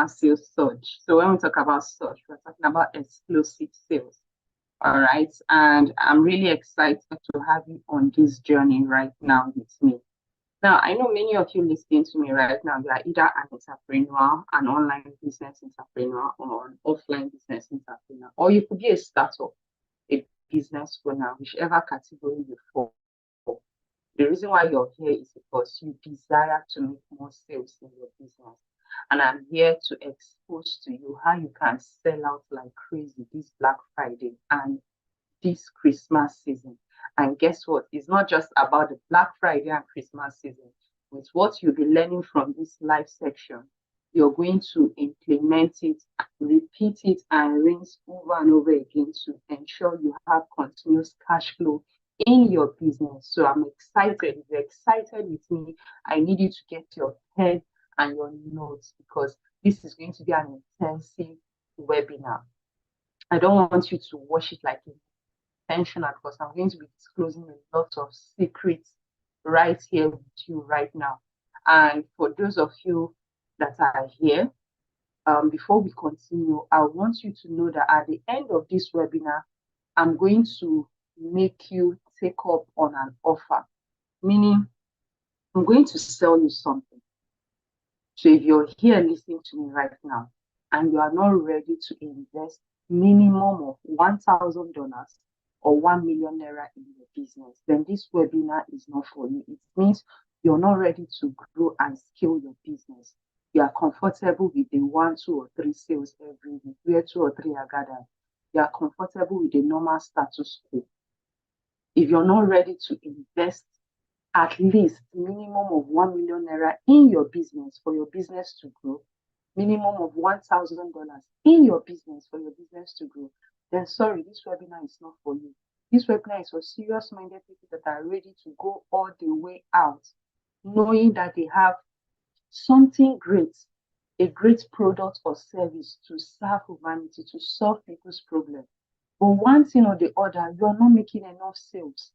Christmas sales surge. So when we talk about surge, we're talking about explosive sales. All right. And I'm really excited to have you on this journey right now with me. Now, I know many of you listening to me right now, you are either an entrepreneur, an online business entrepreneur, or an offline business entrepreneur, or you could be a startup, a business owner, whichever category you fall. The reason why you're here is because you desire to make more sales in your business. And I'm here to expose to you how you can sell out like crazy this Black Friday and this Christmas season. And guess what? It's not just about the Black Friday and Christmas season. With what you'll be learning from this live section, you're going to implement it, repeat it, and rinse over and over again to ensure you have continuous cash flow in your business. So I'm excited. If you're excited with me, I need you to get your pen and your notes because this is going to be an intensive webinar. I don't want you to watch it like intentional because I'm going to be disclosing a lot of secrets right here with you right now. And for those of you that are here, before we continue, I want you to know that at the end of this webinar, I'm going to make you take up on an offer, meaning I'm going to sell you something. So if you're here listening to me right now and you are not ready to invest minimum of $1,000 or 1 million naira in your business, then this webinar is not for you. It means you're not ready to grow and scale your business. You are comfortable with the 1, 2, or 3 sales every week, where 2 or 3 are gathered. You are comfortable with the normal status quo. If you're not ready to invest at least minimum of 1 million naira in your business for your business to grow, minimum of $1,000 in your business for your business to grow, then sorry, this webinar is not for you. This webinar is for serious-minded people that are ready to go all the way out, knowing that they have something great, a great product or service to serve humanity, to solve people's problems. But one thing or the other, you're not making enough sales.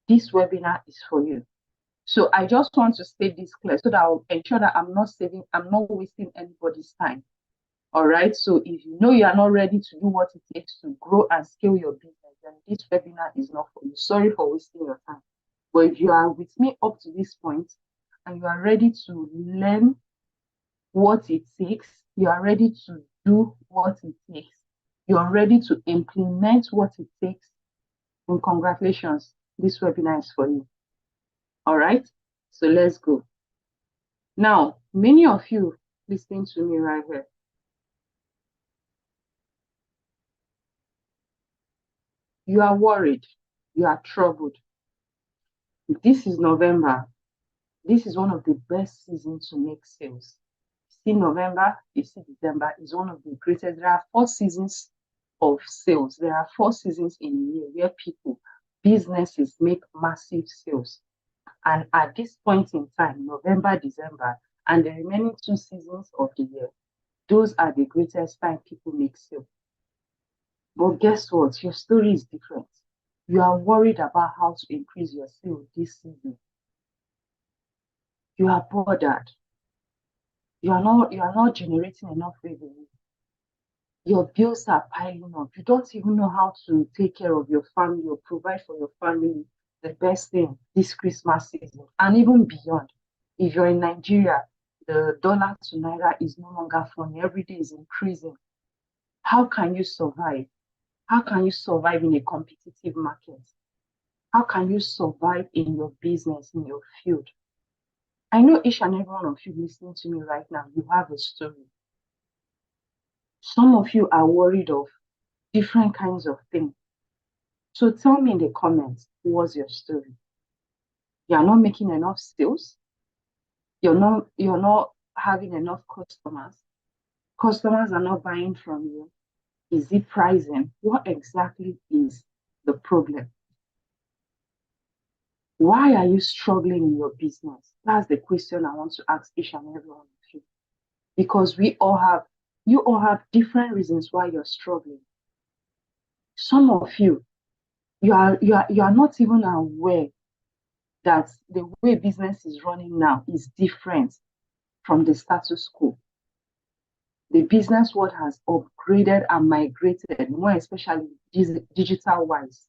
This webinar is for you. So I just want to state this clear so that I'll ensure that I'm not wasting anybody's time. All right. So if you know you are not ready to do what it takes to grow and scale your business, then this webinar is not for you. Sorry for wasting your time. But if you are with me up to this point and you are ready to learn what it takes, you are ready to do what it takes, you are ready to implement what it takes, then congratulations, this webinar is for you. All right, so let's go. Now, many of you listening to me right here, you are worried, you are troubled. This is November. This is one of the best seasons to make sales. You see November, you see December is one of the greatest. There are 4 seasons of sales. There are 4 seasons in a year where people, businesses make massive sales. And at this point in time, November, December, and the remaining 2 seasons of the year, those are the greatest time people make sales. But guess what? Your story is different. You are worried about how to increase your sales this season. You are bothered. You are not generating enough revenue. Your bills are piling up. You don't even know how to take care of your family or provide for your family the best thing this Christmas season and even beyond. If you're in Nigeria, the dollar to naira is no longer funny. Every day is increasing. How can you survive? How can you survive in a competitive market? How can you survive in your business, in your field? I know each and every one of you listening to me right now, you have a story. Some of you are worried of different kinds of things. So tell me in the comments, what's your story? You are not making enough sales. You're not having enough customers. Customers are not buying from you. Is it pricing? What exactly is the problem? Why are you struggling in your business? That's the question I want to ask each and every one of you. Because you all have different reasons why you're struggling. Some of you are not even aware that the way business is running now is different from the status quo. The business world has upgraded and migrated, more especially digital-wise.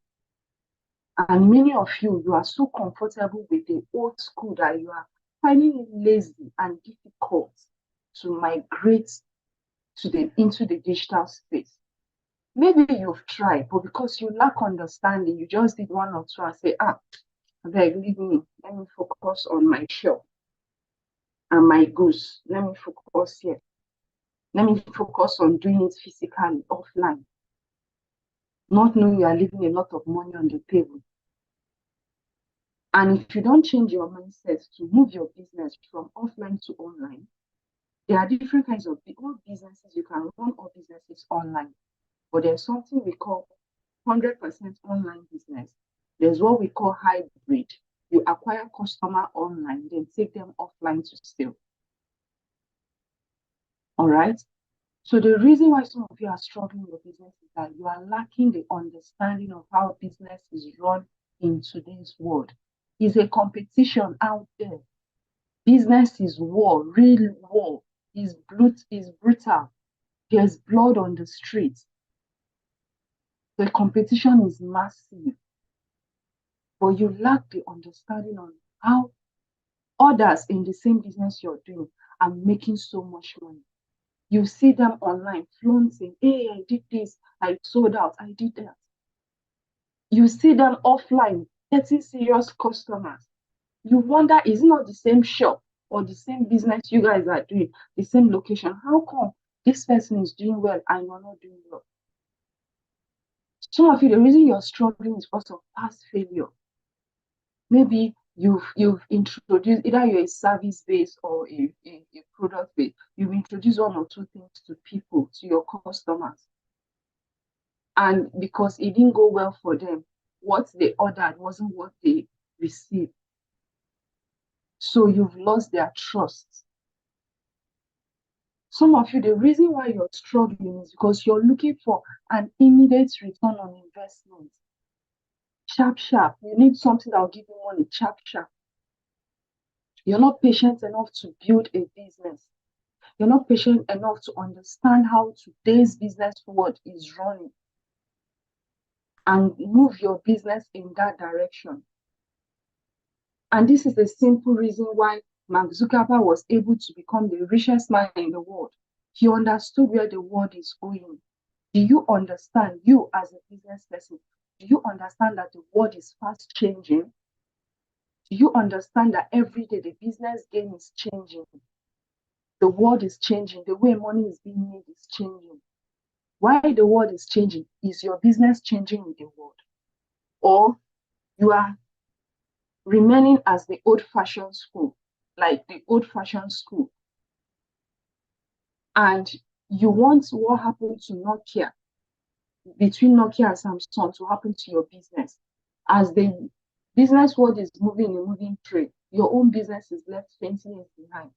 And many of you, you are so comfortable with the old school that you are finding it lazy and difficult to migrate into the digital space. Maybe you've tried, but because you lack understanding, you just did one or two and say, beg, leave me. Let me focus on my shop and my goods. Let me focus here. Let me focus on doing it physically, offline. Not knowing you are leaving a lot of money on the table. And if you don't change your mindset to move your business from offline to online, there are different kinds of all businesses. You can run all businesses online, but there's something we call 100% online business. There's what we call hybrid. You acquire customer online, then take them offline to sell. All right. So the reason why some of you are struggling with business is that you are lacking the understanding of how business is run in today's world. It's a competition out there. Business is war, real war. Is brutal. There's blood on the streets. The competition is massive. But you lack the understanding on how others in the same business you're doing are making so much money. You see them online flaunting, hey, I did this, I sold out, I did that. You see them offline getting serious customers. You wonder, is it not the same shop or the same business you guys are doing, the same location? How come this person is doing well and you're not doing well? Some of you, the reason you're struggling is because of past failure. Maybe you've introduced, either you're a service-based or a product-based, you've introduced one or two things to people, to your customers. And because it didn't go well for them, what they ordered wasn't what they received. So you've lost their trust. Some of you, the reason why you're struggling is because you're looking for an immediate return on investment. Sharp, sharp. You need something that will give you money, sharp, sharp. You're not patient enough to build a business. You're not patient enough to understand how today's business world is running and move your business in that direction. And this is the simple reason why Mark Zuckerberg was able to become the richest man in the world. He understood where the world is going. Do you understand, you as a business person, do you understand that the world is fast changing? Do you understand that every day the business game is changing? The world is changing. The way money is being made is changing. Why the world is changing? Is your business changing with the world? Or you are remaining as the old-fashioned school, like the old-fashioned school. And you want what happened to Nokia, between Nokia and Samsung, to happen to your business. As the business world is moving in a moving train, your own business is left 20 years behind.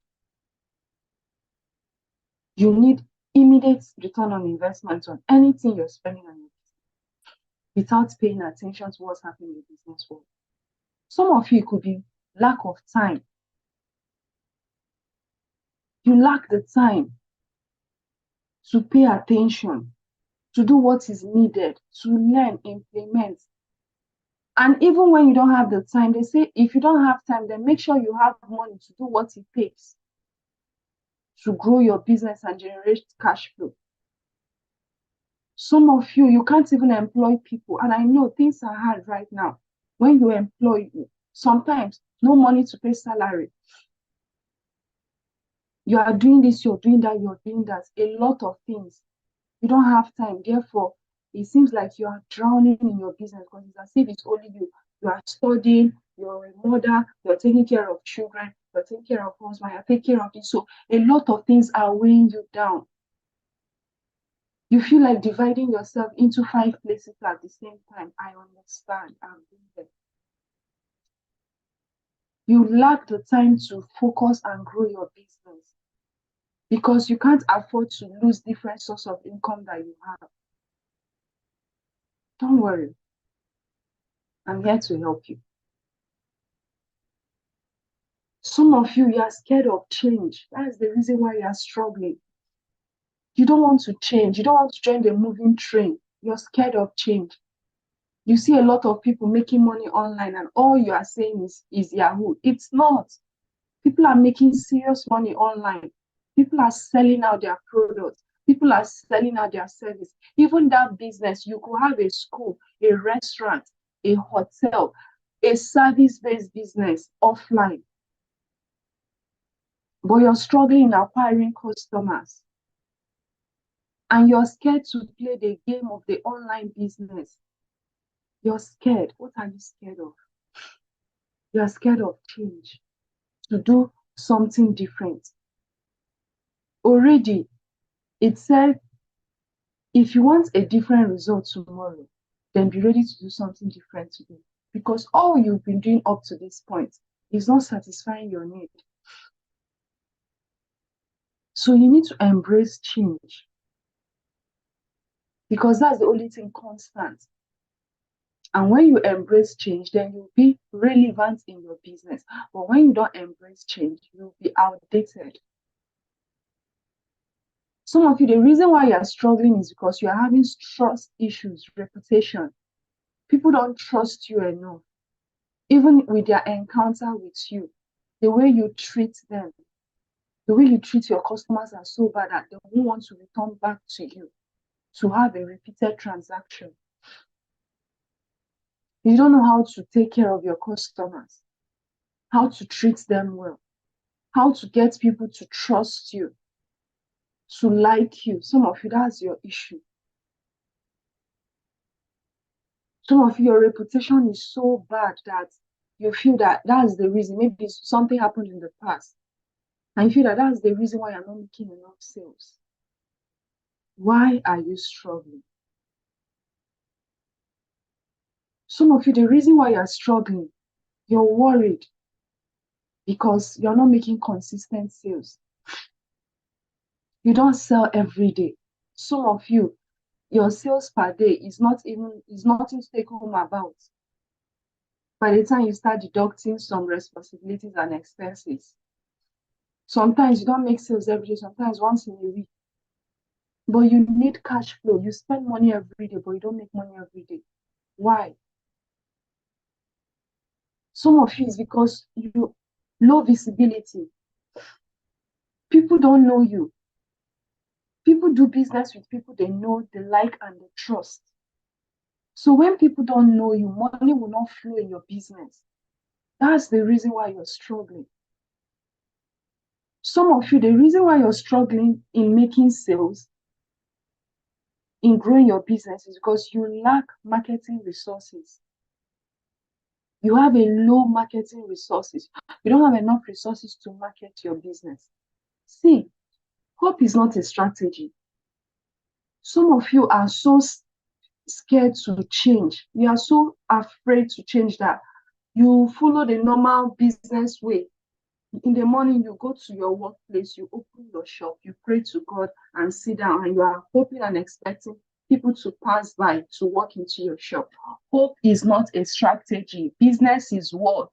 You need immediate return on investment on anything you're spending on your business without paying attention to what's happening in the business world. Some of you, it could be lack of time. You lack the time to pay attention, to do what is needed, to learn, implement. And even when you don't have the time, they say if you don't have time, then make sure you have money to do what it takes to grow your business and generate cash flow. Some of you, you can't even employ people. And I know things are hard right now. When you employ, sometimes no money to pay salary. You are doing this, you're doing that, you're doing that. A lot of things. You don't have time. Therefore, it seems like you are drowning in your business because it's as if it's only you. You are studying, you're a mother, you're taking care of children, you're taking care of husband, you're taking care of this. So a lot of things are weighing you down. You feel like dividing yourself into 5 places at the same time. I understand. I'm doing that. You lack the time to focus and grow your business because you can't afford to lose different sources of income that you have. Don't worry. I'm here to help you. Some of you, you are scared of change. That's the reason why you are struggling. You don't want to change. You don't want to join the moving train. You're scared of change. You see a lot of people making money online, and all you are saying is Yahoo. It's not. People are making serious money online. People are selling out their products. People are selling out their service. Even that business, you could have a school, a restaurant, a hotel, a service-based business offline, but you're struggling in acquiring customers. And you're scared to play the game of the online business. You're scared. What are you scared of? You're scared of change, to do something different. Already, it said, if you want a different result tomorrow, then be ready to do something different today. Because all you've been doing up to this point is not satisfying your need. So you need to embrace change. Because that's the only thing constant. And when you embrace change, then you'll be relevant in your business. But when you don't embrace change, you'll be outdated. Some of you, the reason why you're struggling is because you're having trust issues, reputation. People don't trust you enough. Even with their encounter with you, the way you treat them, the way you treat your customers are so bad that they won't want to return back to you to have a repeated transaction. You don't know how to take care of your customers, how to treat them well, how to get people to trust you, to like you. Some of you, that's your issue. Some of you, your reputation is so bad that you feel that that's the reason. Maybe something happened in the past, and you feel that that's the reason why you're not making enough sales. Why are you struggling? Some of you, the reason why you're struggling, you're worried because you're not making consistent sales. You don't sell every day. Some of you, your sales per day is nothing to take home about. By the time you start deducting some responsibilities and expenses, sometimes you don't make sales every day, sometimes once in a week. But you need cash flow. You spend money every day, but you don't make money every day. Why? Some of you is because you low visibility. People don't know you. People do business with people they know, they like, and they trust. So when people don't know you, money will not flow in your business. That's the reason why you're struggling. Some of you, the reason why you're struggling in making sales, in growing your business, is because you lack marketing resources. You have a low marketing resources. You don't have enough resources to market your business. See, hope is not a strategy. Some of you are so scared to change. You are so afraid to change that you follow the normal business way. In the morning, you go to your workplace, you open your shop, you pray to God and sit down, and you are hoping and expecting people to pass by to walk into your shop. Hope is not a strategy. Business is what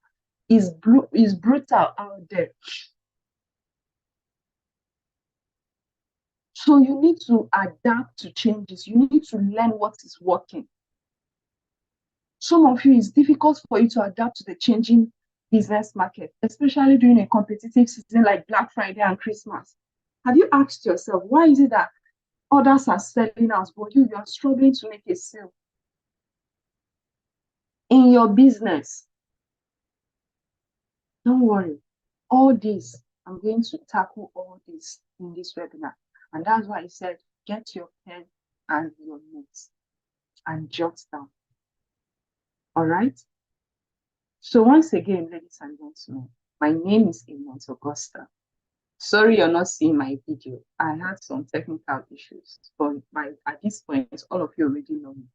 is brutal out there. So you need to adapt to changes. You need to learn what is working. Some of you, it's difficult for you to adapt to the changing business market, especially during a competitive season like Black Friday and Christmas. Have you asked yourself, why is it that others are selling out, but you are struggling to make a sale in your business? Don't worry. All this, I'm going to tackle all this in this webinar. And that's why I said, get your pen and your notes and jot down. All right? So once again, ladies and gentlemen, my name is Imant Augusta. Sorry you're not seeing my video. I had some technical issues, but at this point, all of you already know me.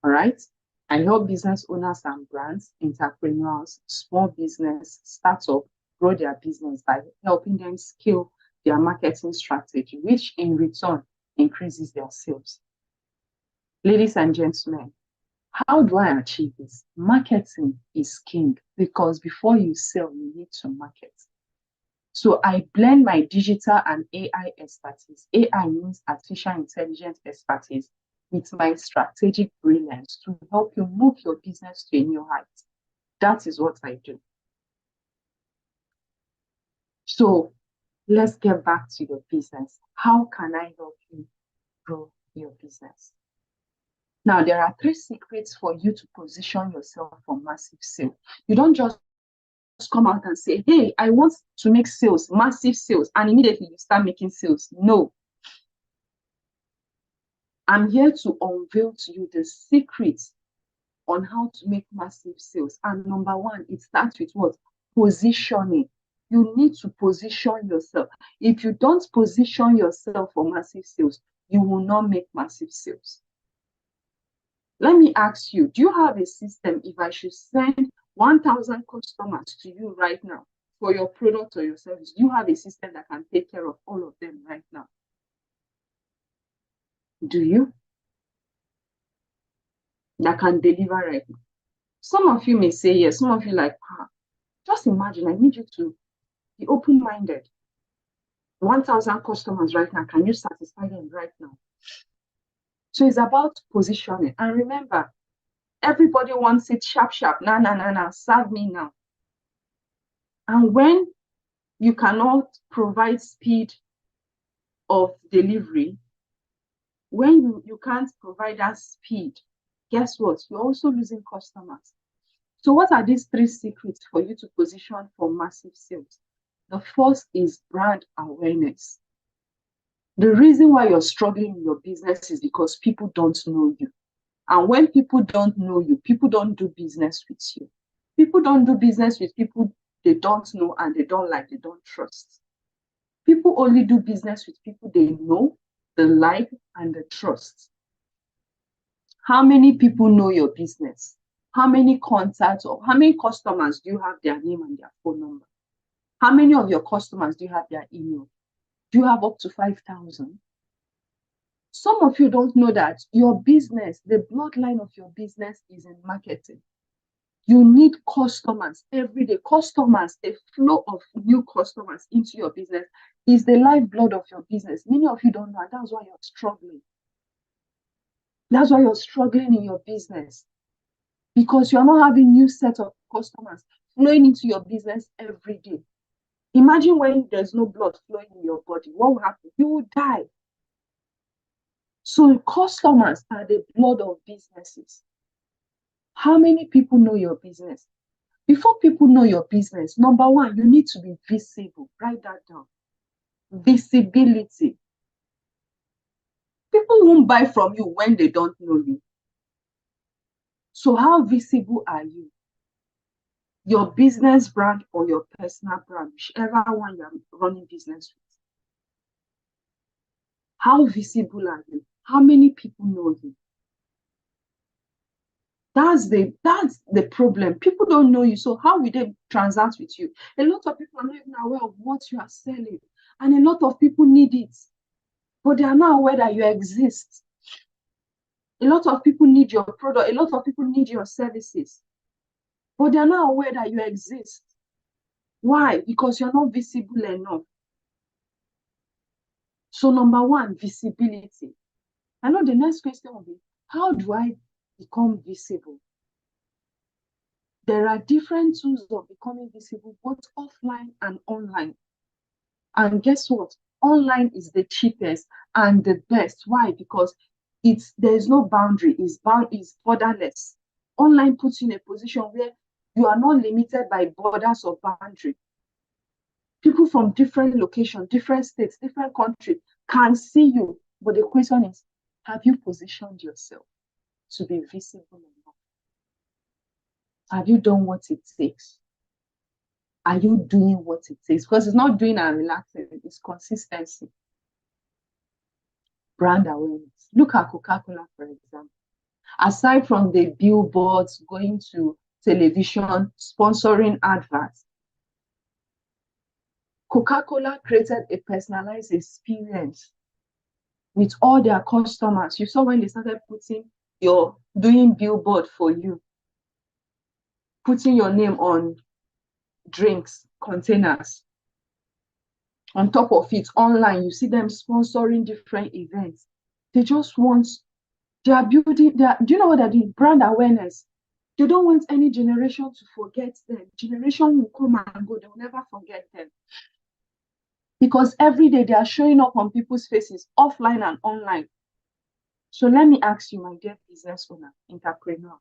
All right? I help business owners and brands, entrepreneurs, small business, startup grow their business by helping them scale their marketing strategy, which in return increases their sales. Ladies and gentlemen, how do I achieve this? Marketing is king, because before you sell, you need to market. So I blend my digital and AI expertise. AI means artificial intelligence expertise with my strategic brilliance to help you move your business to a new height. That is what I do. So let's get back to your business. How can I help you grow your business? Now, there are 3 secrets for you to position yourself for massive sale. You don't just come out and say, hey, I want to make sales, massive sales, and immediately you start making sales. No. I'm here to unveil to you the secrets on how to make massive sales. And number 1, it starts with what? Positioning. You need to position yourself. If you don't position yourself for massive sales, you will not make massive sales. Let me ask you, do you have a system if I should send 1,000 customers to you right now for your product or your service? Do you have a system that can take care of all of them right now? Do you? That can deliver right now? Some of you may say yes, some of you like, just imagine, I need you to be open-minded. 1,000 customers right now, can you satisfy them right now? So it's about positioning. And remember, everybody wants it sharp, sharp. Nah, serve me now. And when you cannot provide speed of delivery, when you can't provide that speed, guess what? You're also losing customers. So what are these 3 secrets for you to position for massive sales? The first is brand awareness. The reason why you're struggling in your business is because people don't know you. And when people don't know you, people don't do business with you. People don't do business with people they don't know and they don't like, they don't trust. People only do business with people they know, they like, and they trust. How many people know your business? How many contacts or how many customers do you have their name and their phone number? How many of your customers do you have their email? Do you have up to 5,000? Some of you don't know that your business, the bloodline of your business is in marketing. You need customers every day. Customers, a flow of new customers into your business is the lifeblood of your business. Many of you don't know, and that's why you're struggling. That's why you're struggling in your business, because you're not having new set of customers flowing into your business every day. Imagine when there's no blood flowing in your body. What will happen? You will die. So customers are the blood of businesses. How many people know your business? Before people know your business, number 1, you need to be visible. Write that down. Visibility. People won't buy from you when they don't know you. So how visible are you? Your business brand or your personal brand, whichever one you're running business with. How visible are you? How many people know you? That's the problem. People don't know you. So how will they transact with you? A lot of people are not even aware of what you are selling. And a lot of people need it, but they are not aware that you exist. A lot of people need your product. A lot of people need your services, but they are not aware that you exist. Why? Because you're not visible enough. So number 1, visibility. I know the next question will be, how do I become visible? There are different tools of becoming visible, both offline and online. And guess what? Online is the cheapest and the best. Why? Because there's no boundary. It's borderless. Online puts you in a position where you are not limited by borders or boundary. People from different locations, different states, different countries can see you. But the question is, have you positioned yourself to be visible enough? Have you done what it takes? Are you doing what it takes? Because it's not doing and relaxing, it's consistency. Brand awareness. Look at Coca-Cola, for example. Aside from the billboards, going to television, sponsoring adverts, Coca-Cola created a personalized experience with all their customers. You saw when they started doing billboard for you, putting your name on drinks, containers. On top of it, online, you see them sponsoring different events. They just want, they are building, do you know what they're doing? Brand awareness. They don't want any generation to forget them. Generation will come and go, they will never forget them. Because every day they are showing up on people's faces, offline and online. So let me ask you, my dear business owner, entrepreneur,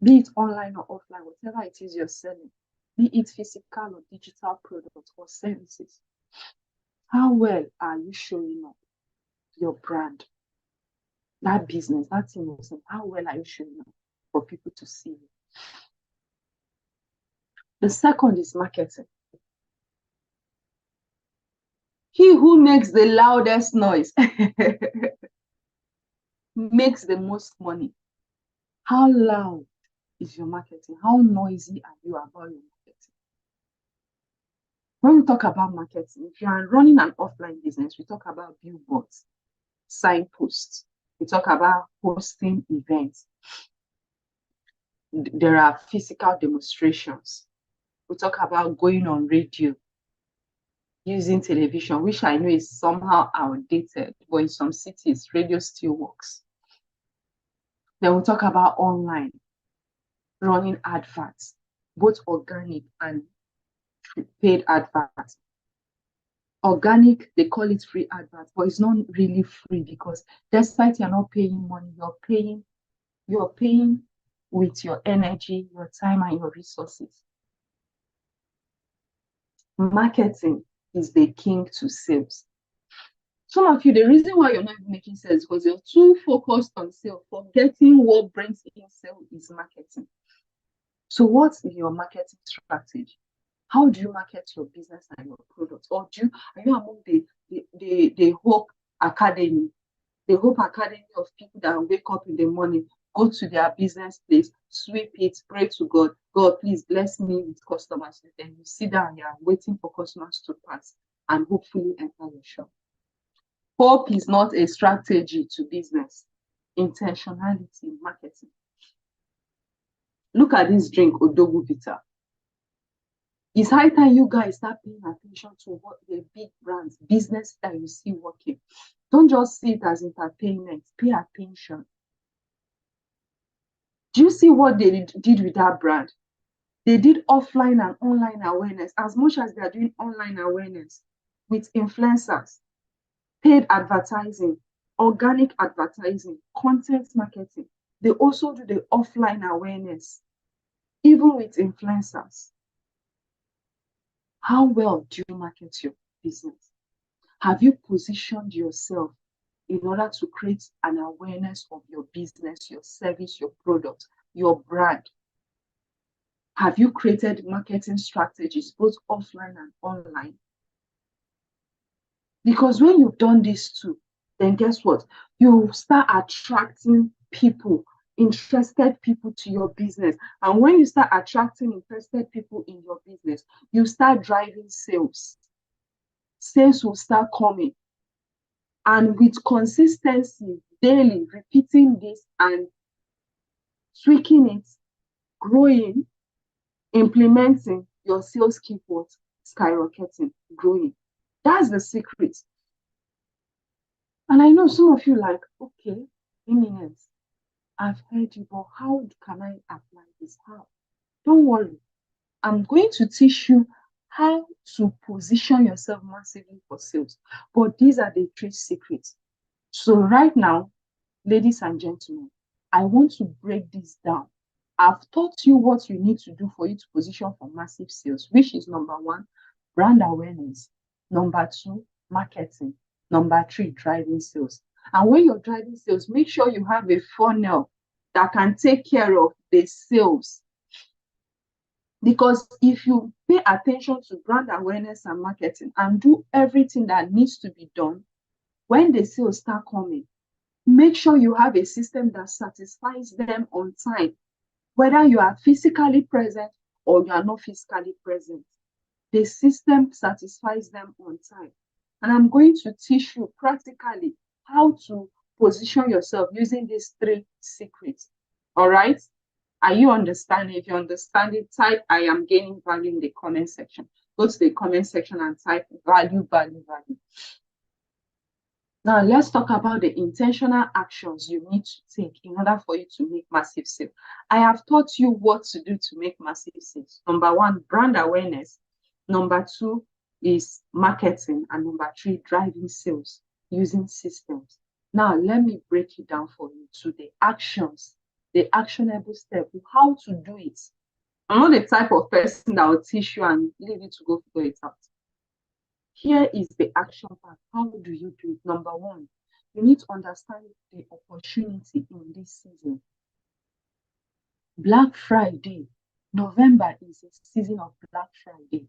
be it online or offline, whatever it is you're selling, be it physical or digital products or services, how well are you showing up your brand, that business, that thing, how well are you showing up for people to see you? The second is marketing. He who makes the loudest noise makes the most money. How loud is your marketing? How noisy are you about your marketing? When we talk about marketing, if you are running an offline business, we talk about billboards, signposts. We talk about hosting events. There are physical demonstrations. We talk about going on radio, using television, which I know is somehow outdated, but in some cities, radio still works. Then we talk about online, running adverts, both organic and paid adverts. Organic, they call it free adverts, but it's not really free because despite you're not paying money, you're paying with your energy, your time, and your resources. Marketing is the king to sales. Some of you, the reason why you're not making sales is because you're too focused on sales, forgetting what brings in sales is marketing. So what's your marketing strategy? How do you market your business and your products? Or are you among the Hope Academy, the Hope Academy of people that wake up in the morning, go to their business place, sweep it, pray to God, God, please bless me with customers. Then you sit down, you're waiting for customers to pass and hopefully enter your shop. Hope is not a strategy to business. Intentionality, marketing. Look at this drink, Odogwu Vita. It's high time you guys start paying attention to what the big brands, business that you see working. Don't just see it as entertainment. Pay attention. Do you see what they did with that brand? They did offline and online awareness as much as they are doing online awareness with influencers, paid advertising, organic advertising, content marketing. They also do the offline awareness, even with influencers. How well do you market your business? Have you positioned yourself in order to create an awareness of your business, your service, your product, your brand? Have you created marketing strategies, both offline and online? Because when you've done these two, then guess what? You start attracting people, interested people to your business. And when you start attracting interested people in your business, you start driving sales. Sales will start coming. And with consistency, daily, repeating this and tweaking it, growing, implementing, your sales keep what? Skyrocketing, growing. That's the secret. And I know some of you like, okay, Eminence, I've heard you, but how can I apply this? How? Don't worry. I'm going to teach you how to position yourself massively for sales. But these are the 3 secrets. So right now, ladies and gentlemen, I want to break this down. I've taught you what you need to do for you to position for massive sales, which is number 1, brand awareness. Number 2, marketing. Number 3, driving sales. And when you're driving sales, make sure you have a funnel that can take care of the sales. Because if you pay attention to brand awareness and marketing and do everything that needs to be done, when the sales start coming, make sure you have a system that satisfies them on time, whether you are physically present or you are not physically present. The system satisfies them on time. And I'm going to teach you practically how to position yourself using these 3 secrets. All right? Are you understanding? If you understand it, type I am gaining value in the comment section. Go to the comment section and type value, value, value. Now, let's talk about the intentional actions you need to take in order for you to make massive sales. I have taught you what to do to make massive sales. Number one, brand awareness. Number two is marketing. And number three, driving sales using systems. Now, let me break it down for you to the actions, the actionable step, how to do it. I'm not the type of person that will teach you and leave you to go figure it out. Here is the action part. How do you do it? Number one, you need to understand the opportunity in this season. Black Friday, November is a season of Black Friday.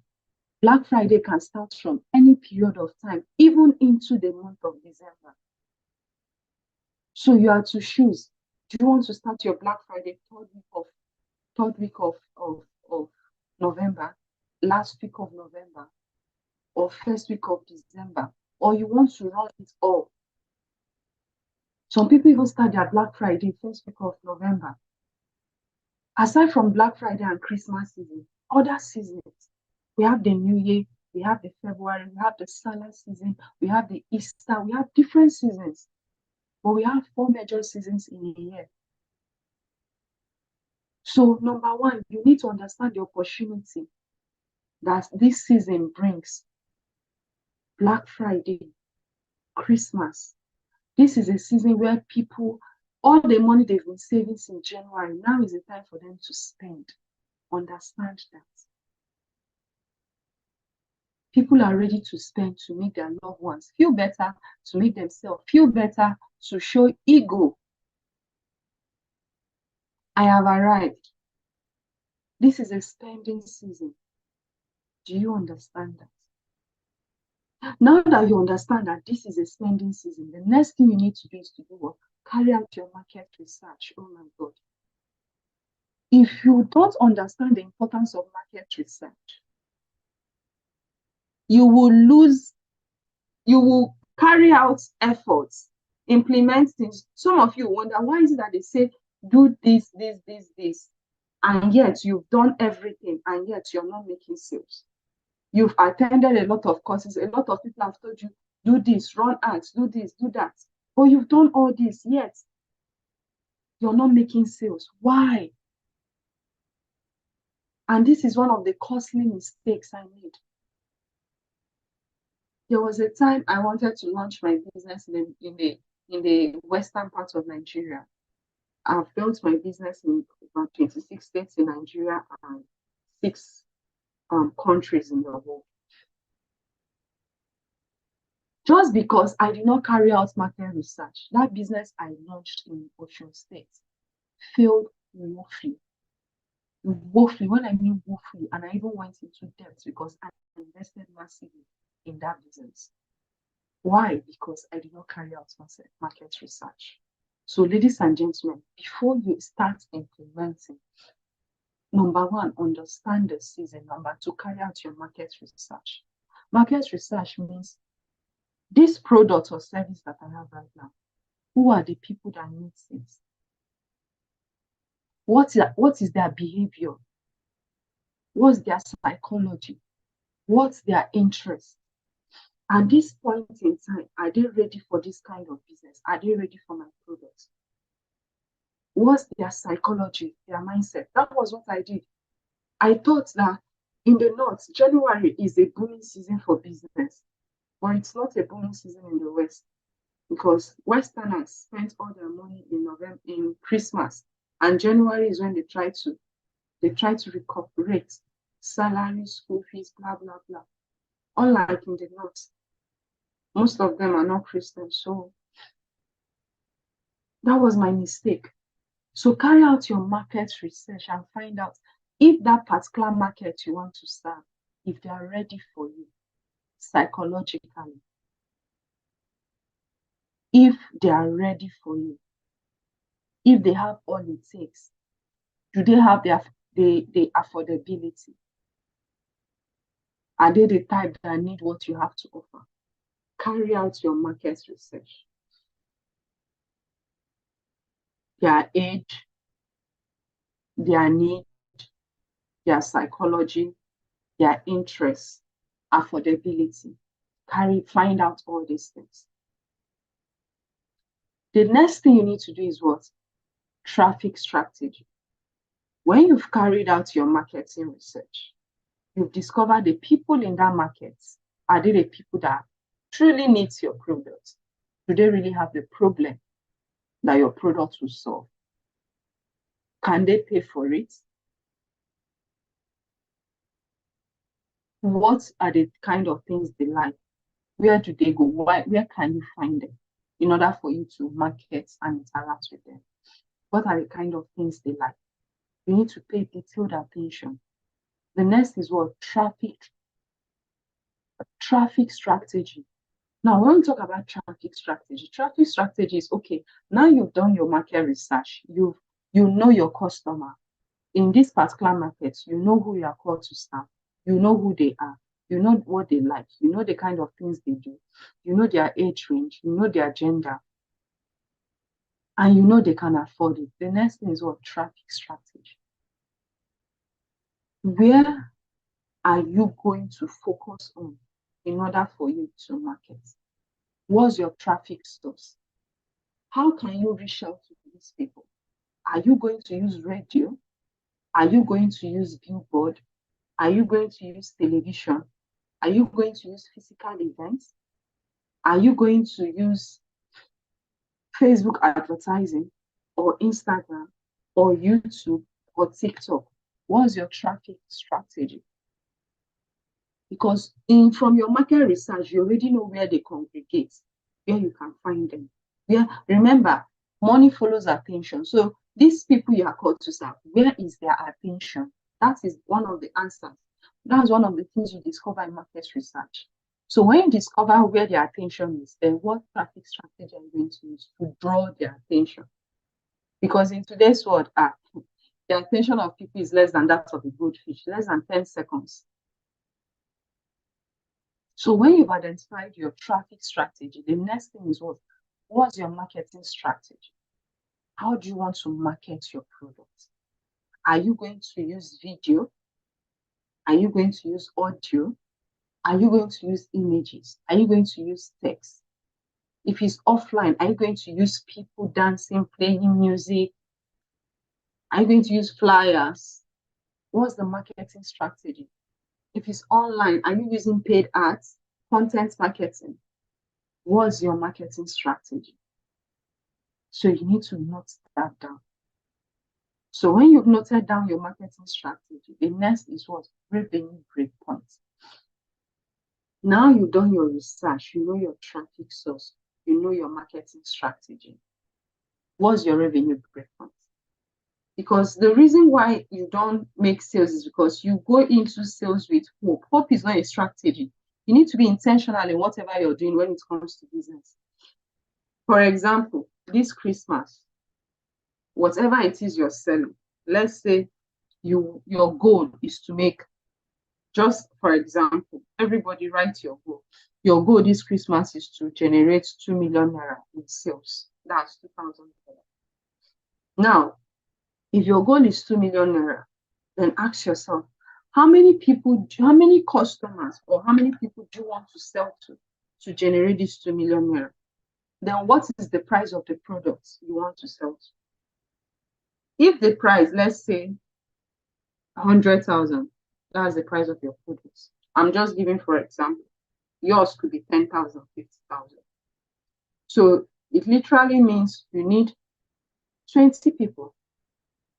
Black Friday can start from any period of time, even into the month of December. So you are to choose. Do you want to start your Black Friday third week of November, last week of November, or first week of December, or you want to run it all? Some people even start their Black Friday first week of November. Aside from Black Friday and Christmas season, other seasons, we have the New Year, we have the February, we have the Salah season, we have the Easter, we have different seasons. But we have 4 major seasons in a year. So number one, you need to understand the opportunity that this season brings. Black Friday, Christmas. This is a season where people, all the money they've been saving since January, now is the time for them to spend. Understand that. People are ready to spend to make their loved ones feel better, to make themselves feel better, to show ego. I have arrived. This is a spending season. Do you understand that? Now that you understand that this is a spending season, the next thing you need to do is to do what? Carry out your market research. Oh my God. If you don't understand the importance of market research, you will carry out efforts, implement things. Some of you wonder, why is it that they say, do this, and yet you've done everything, and yet you're not making sales? You've attended a lot of courses, a lot of people have told you, do this, run ads, do this, do that. But you've done all this, yet you're not making sales. Why? And this is one of the costly mistakes I made. There was a time I wanted to launch my business in the western part of Nigeria. I've built my business in about 26 states in Nigeria and 6 countries in the world. Just because I did not carry out market research, that business I launched in Osun State failed woefully. Woefully, when I mean woefully, and I even went into debt because I invested massively in that business. Why? Because I did not carry out market research. So, ladies and gentlemen, before you start implementing, number one, understand the season. Number two, carry out your market research. Market research means this product or service that I have right now, who are the people that need it? What is their behavior? What's their psychology? What's their interest? At this point in time, are they ready for this kind of business? Are they ready for my product? What's their psychology, their mindset? That was what I did. I thought that in the North, January is a booming season for business, but it's not a booming season in the West, because Westerners spend all their money in November, in Christmas, and January is when they try to recuperate salary, school fees, blah blah blah. Unlike in the North, most of them are not Christians, so that was my mistake. So carry out your market research and find out if that particular market you want to serve, if they are ready for you psychologically, if they are ready for you, if they have all it takes. Do they have the affordability? Are they the type that need what you have to offer? Carry out your market research. Their age, their need, their psychology, their interests, affordability, find out all these things. The next thing you need to do is what? Traffic strategy. When you've carried out your marketing research, you've discovered the people in that market. Are they the people that truly need your product? Do they really have the problem that your product will solve? Can they pay for it? What are the kind of things they like? Where do they go? Where can you find them in order for you to market and interact with them? What are the kind of things they like? You need to pay detailed attention. The next is what? Traffic strategy. Now, when we talk about traffic strategy is okay. Now you've done your market research. You know your customer. In this particular market, you know who you are called to serve. You know who they are. You know what they like. You know the kind of things they do. You know their age range. You know their gender. And you know they can afford it. The next thing is what? Traffic strategy. Where are you going to focus on in order for you to market? What's your traffic source? How can you reach out to these people? Are you going to use radio? Are you going to use billboard? Are you going to use television? Are you going to use physical events? Are you going to use Facebook advertising or Instagram or YouTube or TikTok? What's your traffic strategy? Because from your market research, you already know where they congregate, where you can find them. Remember, money follows attention. So these people you are called to serve, where is their attention? That is one of the answers. That's one of the things you discover in market research. So when you discover where their attention is, then what traffic strategy are you going to use to draw their attention? Because in today's world, the attention of people is less than that of a goldfish, less than 10 seconds. So when you've identified your traffic strategy, the next thing is what's your marketing strategy? How do you want to market your product? Are you going to use video? Are you going to use audio? Are you going to use images? Are you going to use text? If it's offline, are you going to use people dancing, playing music? Are you going to use flyers? What's the marketing strategy? If it's online, are you using paid ads, content marketing? What's your marketing strategy? So you need to note that down. So when you've noted down your marketing strategy, the next is what? Revenue breakpoints. Now you've done your research, you know your traffic source, you know your marketing strategy. What's your revenue breakpoint? Because the reason why you don't make sales is because you go into sales with hope. Hope is not a strategy. You need to be intentional in whatever you're doing when it comes to business. For example, this Christmas, whatever it is you're selling, let's say your goal is to make, just for example, everybody write your goal. Your goal this Christmas is to generate 2 million naira in sales. That's 2,000 naira. Now, if your goal is 2 million naira, then ask yourself, how many customers, or how many people do you want to sell to generate this 2 million naira? Then what is the price of the products you want to sell to? If the price, let's say 100,000, that's the price of your products. I'm just giving for example. Yours could be 10,000, 50,000. So it literally means you need 20 people,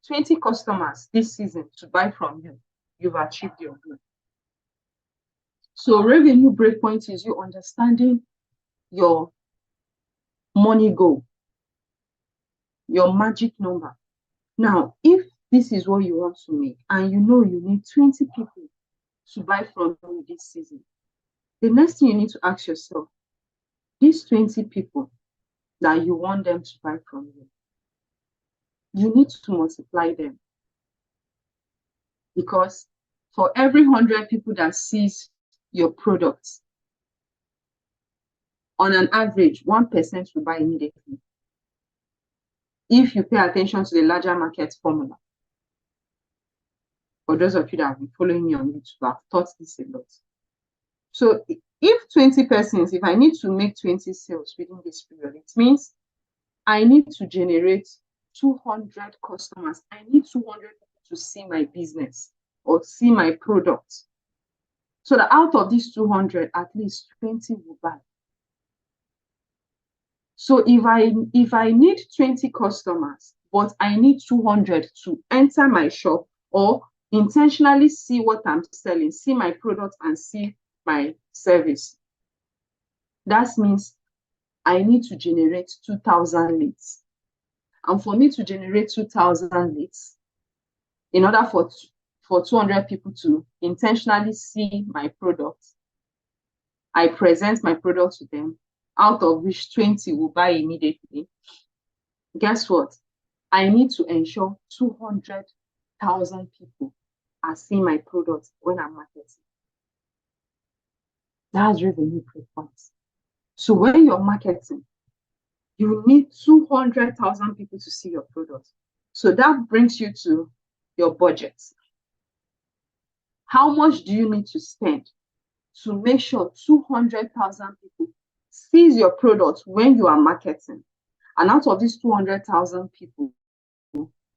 20 customers this season to buy from you. You've achieved your goal. So revenue breakpoint is you understanding your money goal, your magic number. Now, if this is what you want to make and you know you need 20 people to buy from you this season, the next thing you need to ask yourself, these 20 people that you want them to buy from you, you need to multiply them. Because for every 100 people that sees your products, on an average, 1% will buy immediately. If you pay attention to the larger market formula. For those of you that have been following me on YouTube, I've taught this a lot. So if 20 persons, if I need to make 20 sales within this period, it means I need to generate 200 customers. I need 200 to see my business or see my product. So that out of these 200, at least 20 will buy. So if I need 20 customers, but I need 200 to enter my shop or intentionally see what I'm selling, see my product and see my service, that means I need to generate 2,000 leads. And for me to generate 2,000 leads, in order for 200 people to intentionally see my product, I present my product to them, out of which 20 will buy immediately. Guess what? I need to ensure 200,000 people are seeing my product when I'm marketing. That's revenue preference. So when you're marketing, you need 200,000 people to see your product. So that brings you to your budget. How much do you need to spend to make sure 200,000 people sees your product when you are marketing? And out of these 200,000 people,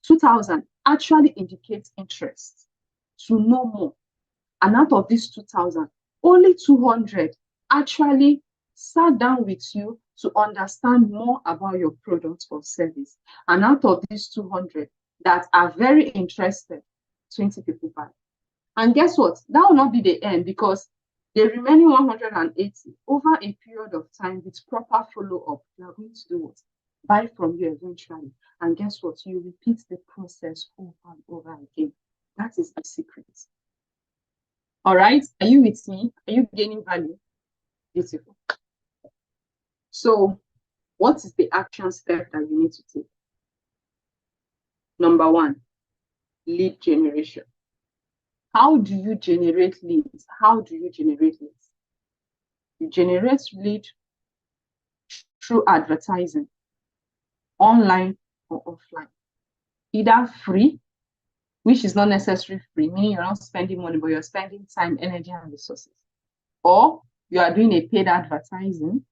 2,000 actually indicates interest to know more. And out of these 2,000, only 200 actually sat down with you to understand more about your product or service. And out of these 200 that are very interested, 20 people buy. And guess what? That will not be the end, because the remaining 180, over a period of time with proper follow-up, you are going to do what? Buy from you eventually. And guess what? You repeat the process over and over again. That is the secret. All right? Are you with me? Are you gaining value? Beautiful. So, what is the action step that you need to take? Number one, lead generation. How do you generate leads? How do you generate leads? You generate lead through advertising, online or offline. Either free, which is not necessarily free, meaning you're not spending money, but you're spending time, energy, and resources. Or you are doing a paid advertising,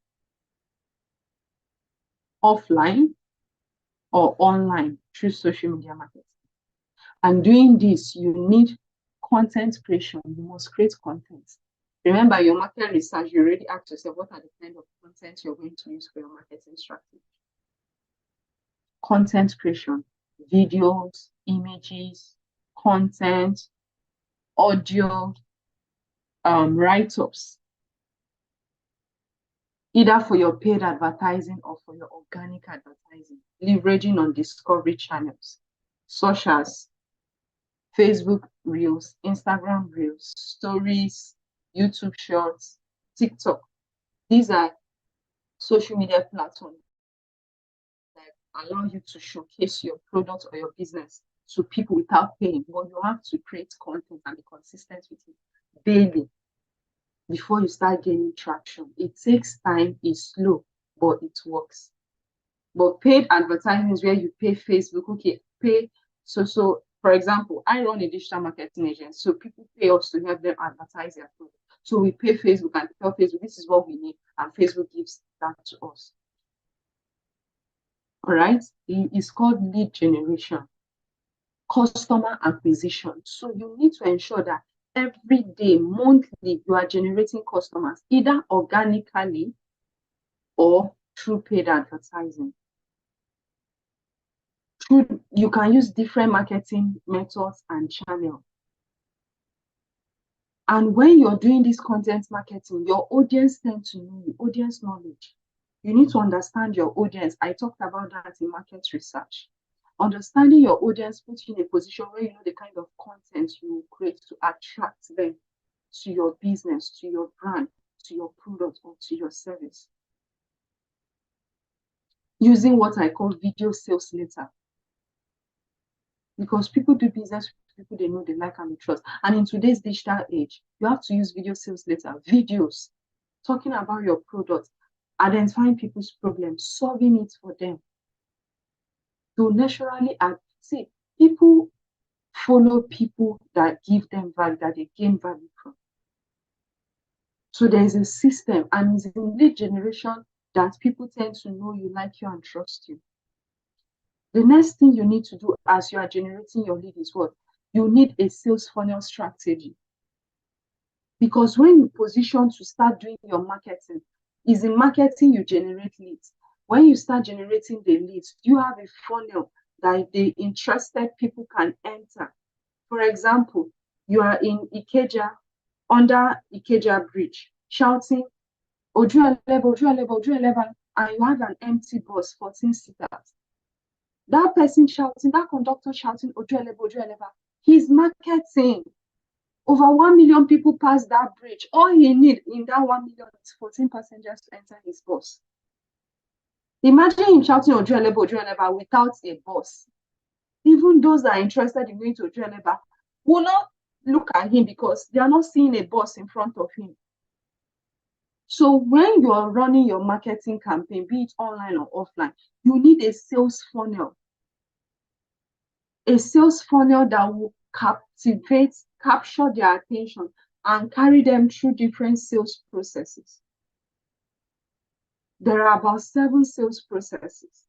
offline or online through social media marketing. And doing this, you need content creation. You must create content. Remember, your market research, you already asked yourself, what are the kind of content you're going to use for your marketing strategy? Content creation, videos, images, content, audio, write-ups, either for your paid advertising or for your organic advertising, leveraging on discovery channels, such as Facebook Reels, Instagram Reels, Stories, YouTube Shorts, TikTok. These are social media platforms that allow you to showcase your product or your business to people without paying, but you have to create content and be consistent with it daily before you start gaining traction. It takes time, it's slow, but it works. But paid advertising is where you pay Facebook, okay, pay. So for example, I run a digital marketing agency, so people pay us to help them advertise their product. So we pay Facebook and tell Facebook, this is what we need, and Facebook gives that to us. All right, it's called lead generation, customer acquisition. So you need to ensure that every day, monthly, you are generating customers, either organically or through paid advertising. You can use different marketing methods and channels. And when you're doing this content marketing, your audience tends to know you, audience knowledge. You need to understand your audience. I talked about that in market research. Understanding your audience puts you in a position where you know the kind of content you create to attract them to your business, to your brand, to your product, or to your service. Using what I call video sales letter. Because people do business with people they know, they like, and they trust. And in today's digital age, you have to use video sales letter, videos, talking about your product, identifying people's problems, solving it for them. To naturally see, people follow people that give them value, that they gain value from. So there is a system, and it's in lead generation that people tend to know you, like you, and trust you. The next thing you need to do as you are generating your lead is what? You need a sales funnel strategy. Because when you position to start doing your marketing, is in marketing you generate leads. When you start generating the leads, you have a funnel that the interested people can enter. For example, you are in Ikeja, under Ikeja Bridge, shouting, Ojuelebe, Ojuelebe, Ojuelebe, and you have an empty bus, 14 seaters. That person shouting, that conductor shouting, Ojuelebe, Ojuelebe, he's marketing. Over 1 million people pass that bridge. All he needs in that 1 million is 14 passengers to enter his bus. Imagine him shouting Ojuelebe, Ojuelebe without a bus. Even those that are interested in going to Ojuelebe will not look at him because they are not seeing a bus in front of him. So when you are running your marketing campaign, be it online or offline, you need a sales funnel. A sales funnel that will capture their attention and carry them through different sales processes. There are about 7 sales processes.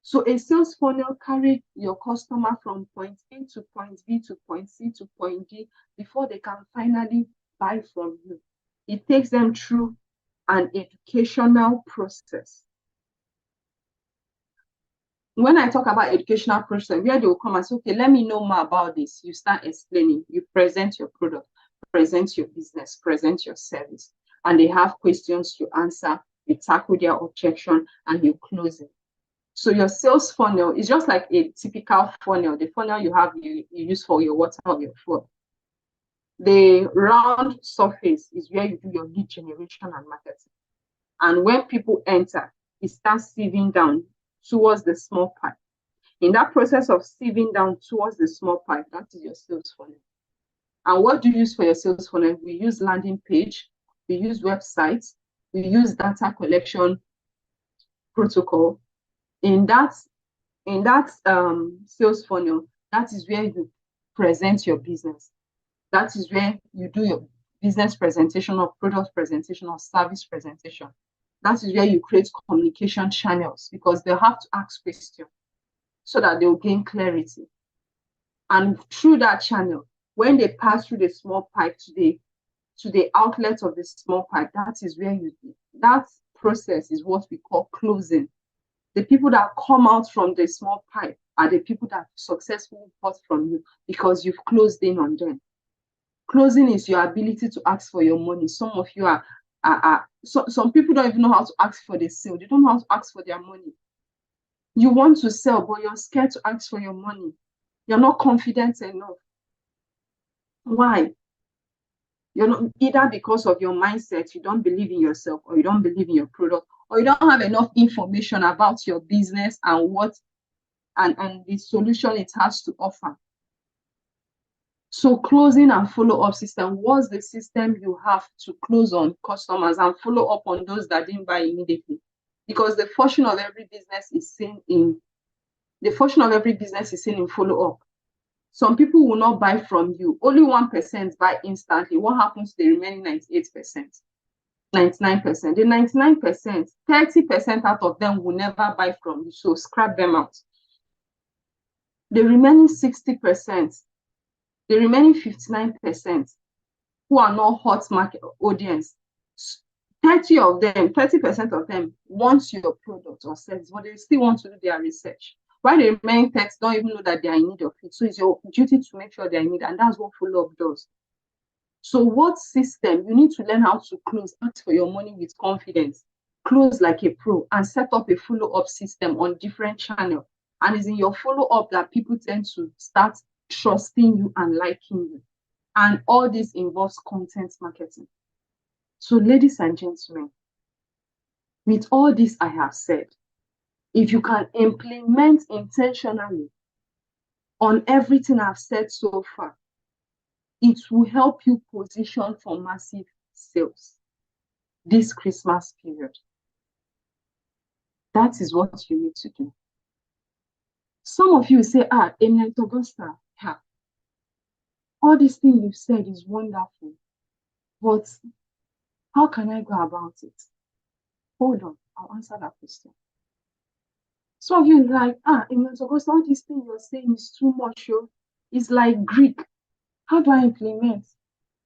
So a sales funnel carries your customer from point A to point B to point C to point D before they can finally buy from you. It takes them through an educational process. When I talk about educational process, where they will come and say, okay, let me know more about this. You start explaining, you present your product, present your business, present your service, and they have questions to answer, you tackle their objection, and you close it. So your sales funnel is just like a typical funnel, the funnel you have, you use for your water or your food. The round surface is where you do your lead generation and marketing. And when people enter, it starts sieving down towards the small pipe. In that process of sieving down towards the small pipe, that is your sales funnel. And what do you use for your sales funnel? We use landing page, we use websites, we use data collection protocol. In that sales funnel, that is where you present your business. That is where you do your business presentation or product presentation or service presentation. That is where you create communication channels because they'll have to ask questions so that they'll gain clarity. And through that channel, when they pass through the small pipe to the outlet of the small pipe, that is where that process is what we call closing. The people that come out from the small pipe are the people that successfully bought from you because you've closed in on them. Closing is your ability to ask for your money. Some of you some people don't even know how to ask for the sale. They don't know how to ask for their money. You want to sell, but you're scared to ask for your money. You're not confident enough. Why? You're not, either because of your mindset, you don't believe in yourself, or you don't believe in your product, or you don't have enough information about your business and the solution it has to offer. So closing and follow-up system was the system you have to close on customers and follow up on those that didn't buy immediately. Because the fortune of every business is seen in follow-up. Some people will not buy from you. Only 1% buy instantly. What happens to the remaining 98%? 99%. The 99%, 30% out of them will never buy from you. So scrap them out. The remaining 60%, the remaining 59% who are not hot market audience, 30% of them want your product or service, but they still want to do their research. While the remaining 30 don't even know that they are in need of it. So it's your duty to make sure they're in need, and that's what follow-up does. So what system? You need to learn how to close, ask for your money with confidence, close like a pro, and set up a follow-up system on different channels. And it's in your follow-up that people tend to start trusting you and liking you. And all this involves content marketing. So ladies and gentlemen, with all this I have said, if you can implement intentionally on everything I've said so far, it will help you position for massive sales this Christmas period. That is what you need to do. Some of you say, Eminent Augusta, All these things you've said is wonderful, but how can I go about it? Hold on, I'll answer that question. Some of you like, Amen. So all these things you're saying is too much, yo. It's like Greek. How do I implement?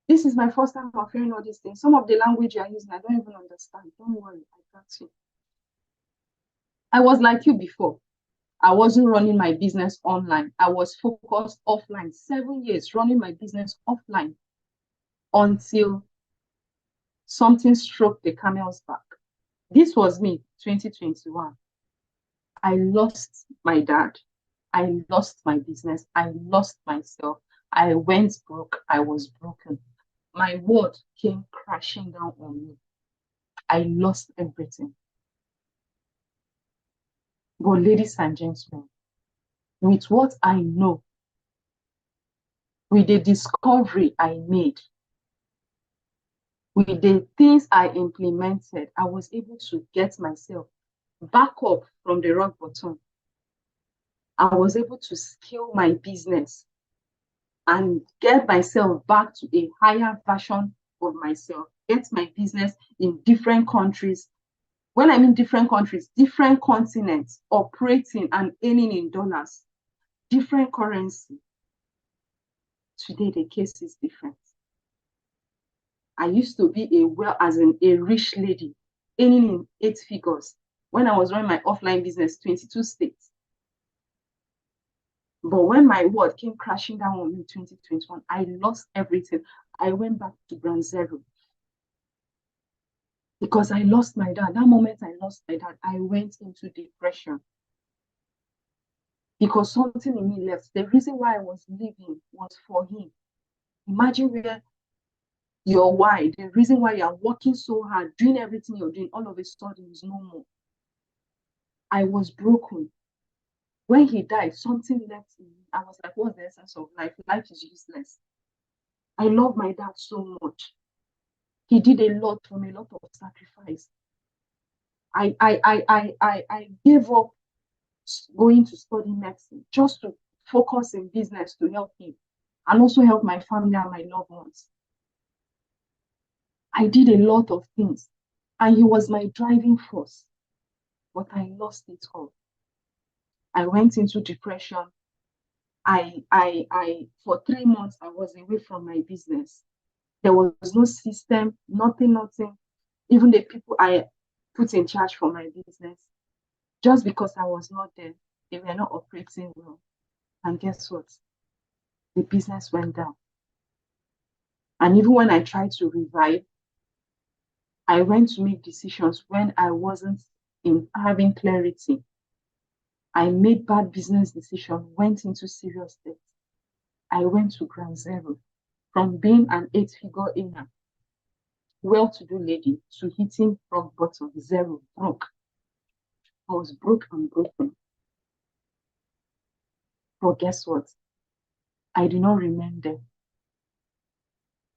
This is my first time of hearing all these things. Some of the language you're using, I don't even understand. Don't worry, I got you. I was like you before. I wasn't running my business online. I was focused offline. 7 years running my business offline until something struck the camel's back. This was me, 2021. I lost my dad. I lost my business. I lost myself. I went broke. I was broken. My world came crashing down on me. I lost everything. But ladies and gentlemen, with what I know, with the discovery I made, with the things I implemented, I was able to get myself back up from the rock bottom. I was able to scale my business and get myself back to a higher version of myself, get my business in different countries. When I mean different countries, different continents, operating and earning in dollars, different currency. Today, the case is different. I used to be a rich lady, earning in 8 figures when I was running my offline business, 22 states. But when my world came crashing down on me in 2021, I lost everything. I went back to ground zero. Because I lost my dad. That moment I lost my dad, I went into depression. Because something in me left. The reason why I was living was for him. Imagine where your why, the reason why you're working so hard, doing everything you're doing, all of a sudden is no more. I was broken. When he died, something left in me. I was like, what's the essence of life? Life is useless. I love my dad so much. He did a lot for me, a lot of sacrifice. I gave up going to study medicine just to focus in business to help him and also help my family and my loved ones. I did a lot of things and he was my driving force, but I lost it all. I went into depression. For 3 months, I was away from my business. There was no system, nothing. Even the people I put in charge for my business, just because I was not there, they were not operating well. And guess what? The business went down. And even when I tried to revive, I went to make decisions when I wasn't in having clarity. I made bad business decisions, went into serious debt. I went to ground zero from being an 8-figure earner, well-to-do lady, to hitting rock bottom, zero, broke. I was broke and broken. But guess what? I did not remain there.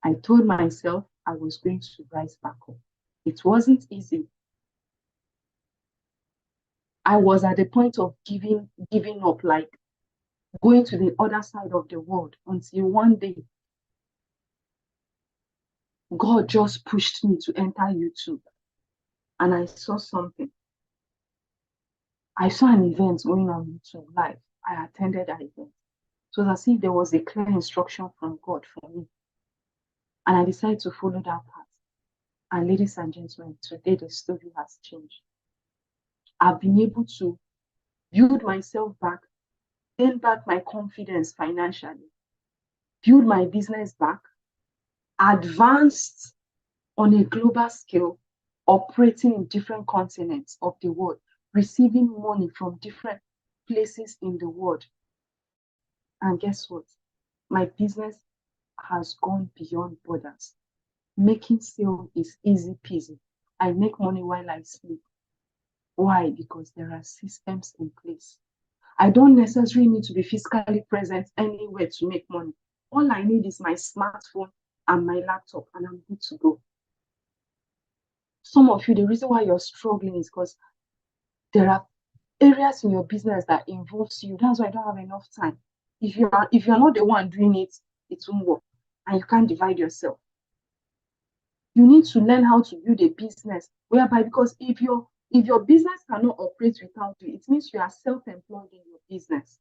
I told myself I was going to rise back up. It wasn't easy. I was at the point of giving up, like going to the other side of the world, until one day God just pushed me to enter YouTube. And I saw something. I saw an event going on YouTube live. I attended that event. It was as if there was a clear instruction from God for me. And I decided to follow that path. And ladies and gentlemen, today the story has changed. I've been able to build myself back, gain back my confidence financially, build my business back, advanced on a global scale, operating in different continents of the world, receiving money from different places in the world. And guess what? My business has gone beyond borders. Making sale is easy peasy. I make money while I sleep. Why? Because there are systems in place. I don't necessarily need to be physically present anywhere to make money. All I need is my smartphone and my laptop, and I'm good to go. Some of you, the reason why you're struggling is because there are areas in your business that involves you. That's why I don't have enough time. If you're not the one doing it, it won't work. And you can't divide yourself. You need to learn how to build a business whereby, because if your business cannot operate without you, it means you are self-employed in your business.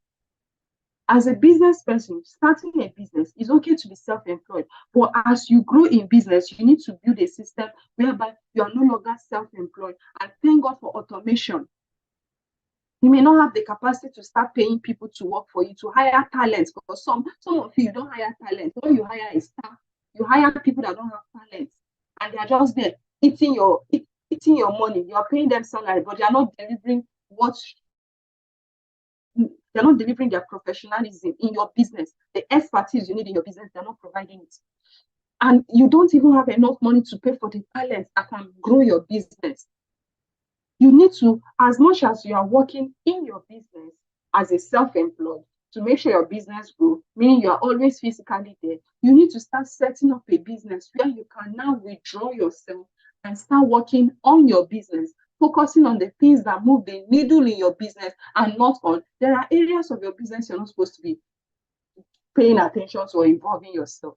As a business person, starting a business, it's okay to be self-employed. But as you grow in business, you need to build a system whereby you are no longer self-employed. And thank God for automation. You may not have the capacity to start paying people to work for you, to hire talents, because some of you don't hire talent. All you hire is staff. You hire people that don't have talents, and they are just there eating your money. You are paying them salary, but they are not delivering they're not delivering their professionalism in your business. The expertise you need in your business, they're not providing it. And you don't even have enough money to pay for the talents that can grow your business. You need to, as much as you are working in your business as a self-employed, to make sure your business grows, meaning you are always physically there, you need to start setting up a business where you can now withdraw yourself and start working on your business, focusing on the things that move the needle in your business and not on. There are areas of your business you're not supposed to be paying attention to or involving yourself.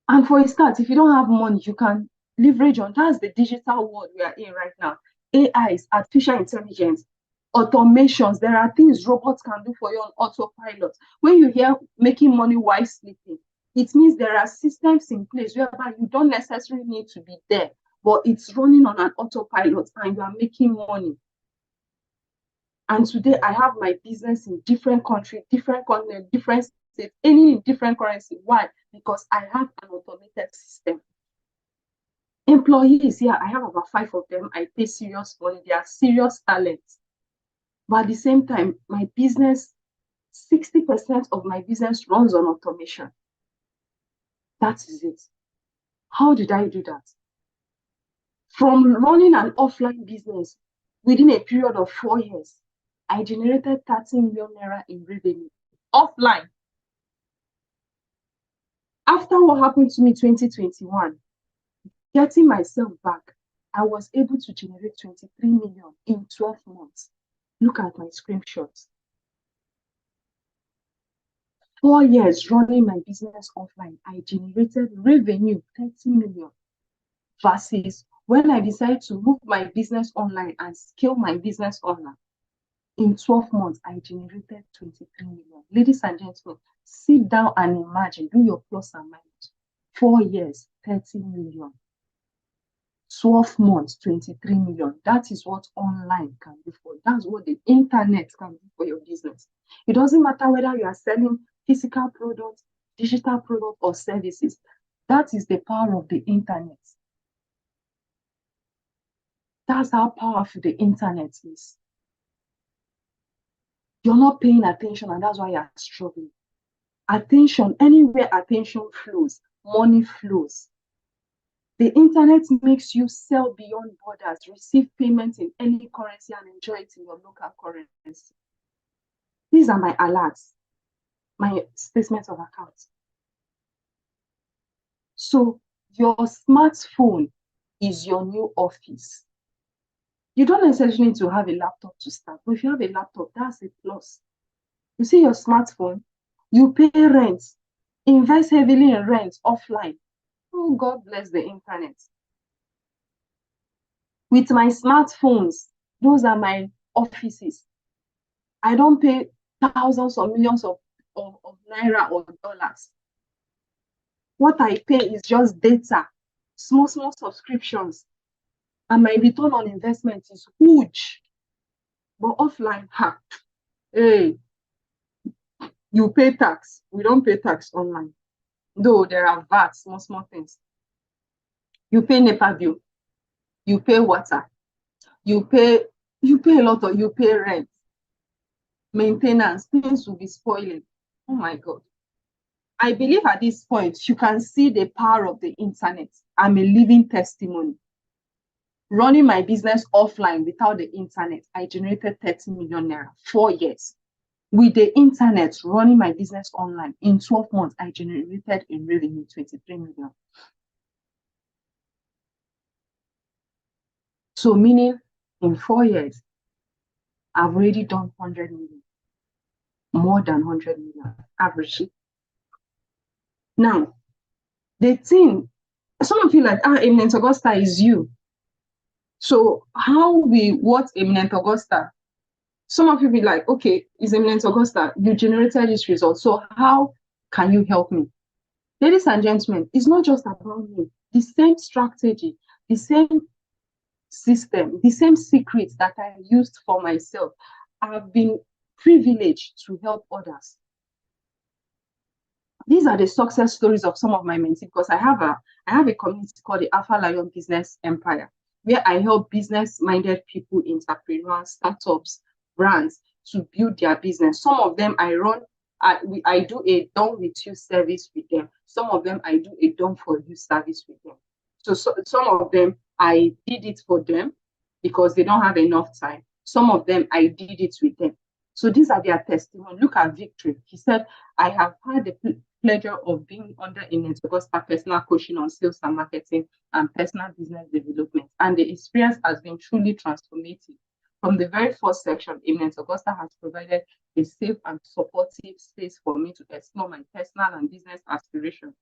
And for a start, if you don't have money, you can leverage on. That's the digital world we are in right now. AIs, artificial intelligence, automations. There are things robots can do for you on autopilot. When you hear making money while sleeping, it means there are systems in place whereby you don't necessarily need to be there, but it's running on an autopilot and you are making money. And today I have my business in different countries, different continents, different states, any different currency. Why? Because I have an automated system. Employees here, I have about 5 of them. I pay serious money. They are serious talents. But at the same time, my business, 60% of my business runs on automation. That is it. How did I do that? From running an offline business within a period of 4 years, I generated 30 million naira in revenue offline. After what happened to me in 2021, getting myself back, I was able to generate 23 million in 12 months. Look at my screenshots. 4 years running my business offline, I generated revenue 30 million versus when I decided to move my business online and scale my business online. In 12 months, I generated 23 million. Ladies and gentlemen, sit down and imagine, do your plus and minus. 4 years, 30 million. 12 months, 23 million. That is what online can do for you. That's what the internet can do for your business. It doesn't matter whether you are selling physical products, digital products, or services. That is the power of the internet. That's how powerful the internet is. You're not paying attention, and that's why you're struggling. Attention, anywhere attention flows, money flows. The internet makes you sell beyond borders, receive payments in any currency, and enjoy it in your local currency. These are my alerts, my statements of account. So your smartphone is your new office. You don't necessarily need to have a laptop to start, but if you have a laptop, that's a plus. You see your smartphone, you pay rent, invest heavily in rent offline. Oh, God bless the internet. With my smartphones, those are my offices. I don't pay thousands or millions of naira or dollars. What I pay is just data, small subscriptions, and my return on investment is huge. But offline, hey, you pay tax. We don't pay tax online. Though there are VAT, small things. You pay NEPA bill, you pay water, you pay a lot of, you pay rent, maintenance, things will be spoiling. Oh my God. I believe at this point, you can see the power of the internet. I'm a living testimony. Running my business offline without the internet, I generated 30 million naira, 4 years. With the internet, running my business online, in 12 months, I generated in revenue 23 million. So meaning in 4 years, I've already done 100 million, more than 100 million average. Now, the thing, some of you like, Eminent Augusta is you. So what Eminent Augusta? Some of you be like, okay, is Eminent Augusta, you generated this result. So how can you help me? Ladies and gentlemen, it's not just about me. The same strategy, the same system, the same secrets that I used for myself, I've been privileged to help others. These are the success stories of some of my mentees, because I have a community called the Alpha Lion Business Empire, where I help business-minded people, entrepreneurs, startups, brands to build their business. Some of them I do a done with you service with them. Some of them I do a done for you service with them. So some of them I did it for them because they don't have enough time. Some of them I did it with them. So these are their testimony. Look at Victory. He said, I have had the pleasure of being under Eminent Augusta personal coaching on sales and marketing and personal business development. And the experience has been truly transformative. From the very first section, Eminent Augusta has provided a safe and supportive space for me to explore my personal and business aspirations,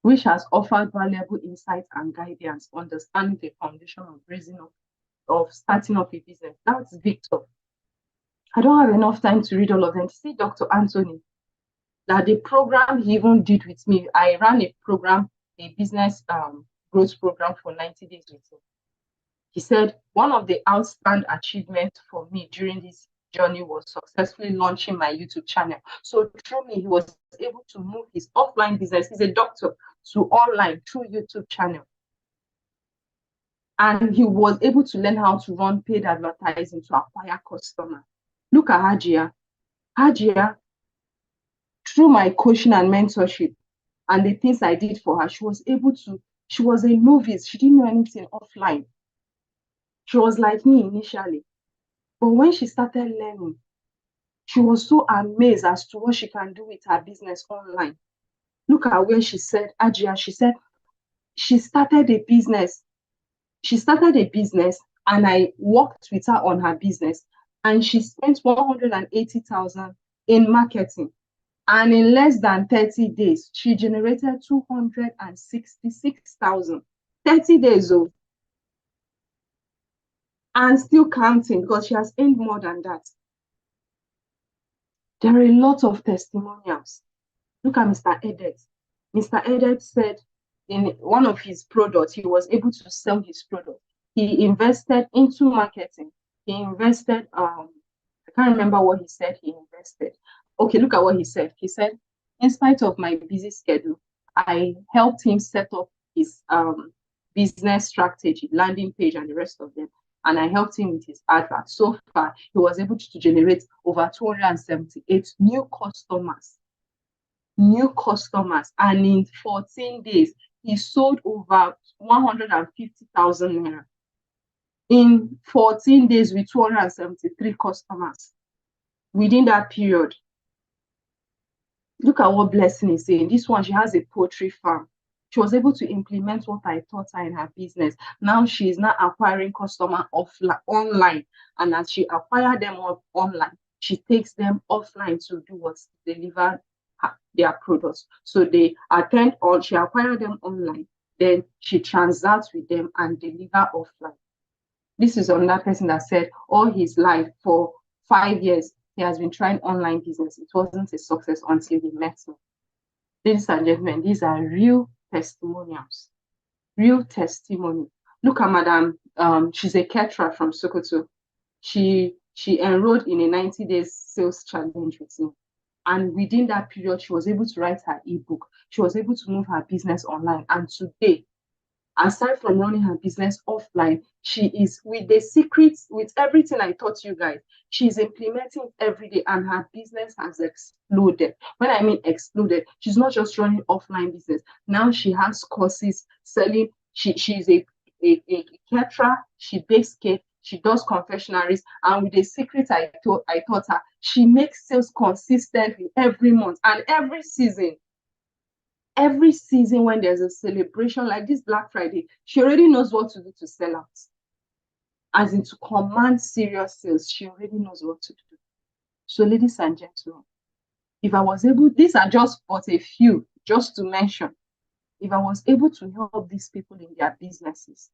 which has offered valuable insights and guidance, understanding the foundation of starting up a business. That's Victor. I don't have enough time to read all of them. See Dr. Anthony, that the program he even did with me, I ran a program, a business growth program for 90 days with him. He said, one of the outstanding achievements for me during this journey was successfully launching my YouTube channel. So through me, he was able to move his offline business, he's a doctor, to online through YouTube channel. And he was able to learn how to run paid advertising to acquire customers. Look at Hajia. Hajia, through my coaching and mentorship and the things I did for her, she was a novice. She didn't know anything offline. She was like me initially. But when she started learning, she was so amazed as to what she can do with her business online. Look at where she said, Hajia, she said, she started a business. She started a business and I worked with her on her business. And she spent 180,000 in marketing. And in less than 30 days, she generated 266,000. 30 days old. And still counting, because she has earned more than that. There are a lot of testimonials. Look at Mr. Edet. Mr. Edet said in one of his products, he was able to sell his product. He invested into marketing. He invested, I can't remember what he said he invested. Okay, look at what he said. He said, in spite of my busy schedule, I helped him set up his business strategy, landing page, and the rest of them. And I helped him with his advert. So far, he was able to generate over 278 new customers. And in 14 days, he sold over 150,000 naira. In 14 days with 273 customers within that period. Look at what Blessing is saying. This one, she has a poultry farm. She was able to implement what I taught her in her business. Now she is now acquiring customer online. And as she acquires them online, she takes them offline to do what? Deliver their products. So they attend on, she acquires them online, then she transacts with them and deliver offline. This is another person that said all his life for 5 years, he has been trying online business. It wasn't a success until he met me. Ladies and gentlemen, these are real testimonials. Real testimony. Look at Madam, she's a caterer from Sokoto. She enrolled in a 90 days sales challenge with me. And within that period, she was able to write her ebook. She was able to move her business online. And today, aside from running her business offline, she is with the secrets, with everything I taught you guys, she's implementing every day and her business has exploded. When I mean exploded, she's not just running offline business. Now she has courses selling. She's a caterer, she bakes cake, she does confectionaries, and with the secret I taught her, she makes sales consistently every month and every season. Every season when there's a celebration like this Black Friday, she already knows what to do to sell out. As in to command serious sales, she already knows what to do. So ladies and gentlemen, if I was able, these are just but a few just to mention, if I was able to help these people in their businesses,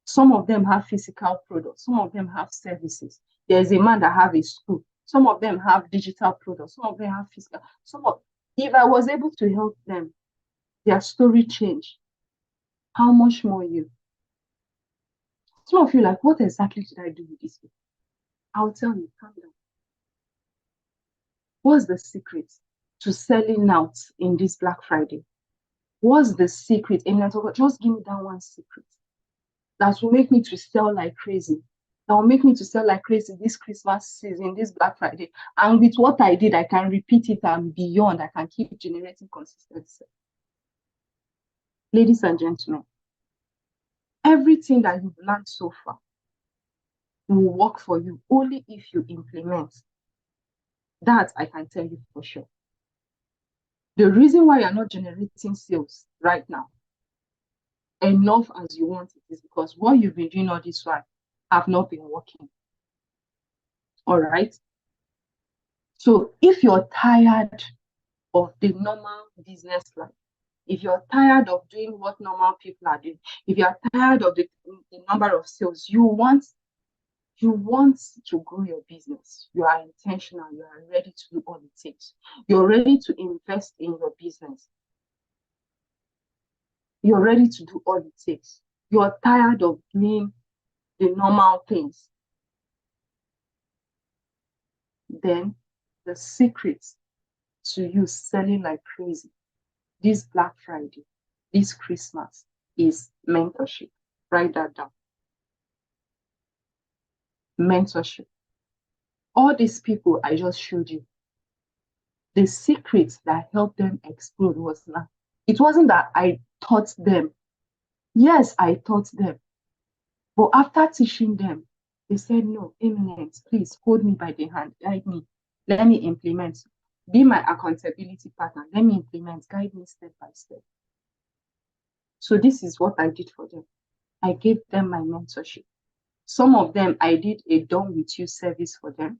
some of them have physical products, some of them have services. There's a man that have a school. Some of them have digital products, some of them have physical. If I was able to help them, their story change. How much more you? Some of you like, what exactly did I do with this? I'll tell you, calm down. What's the secret to selling out in this Black Friday? What's the secret? Just give me that one secret that will make me to sell like crazy. That will make me to sell like crazy this Christmas season, this Black Friday. And with what I did, I can repeat it and beyond. I can keep generating consistency. Ladies and gentlemen, everything that you've learned so far will work for you only if you implement. That I can tell you for sure. The reason why you're not generating sales right now enough as you want it is because what you've been doing all this while have not been working. All right. So if you're tired of the normal business life, if you're tired of doing what normal people are doing, if you're tired of the number of sales, you want to grow your business, you are intentional, you are ready to do all it takes. You're ready to invest in your business. You're ready to do all it takes. You're tired of doing the normal things. Then the secret to you selling like crazy this Black Friday, this Christmas, is mentorship. Write that down. Mentorship. All these people I just showed you, the secret that helped them explode was not. It wasn't that I taught them. Yes, I taught them. But after teaching them, they said, no, Eminence, please hold me by the hand, guide me. Let me implement. Be my accountability partner. Let me implement, guide me step by step. So this is what I did for them. I gave them my mentorship. Some of them, I did a done with you service for them.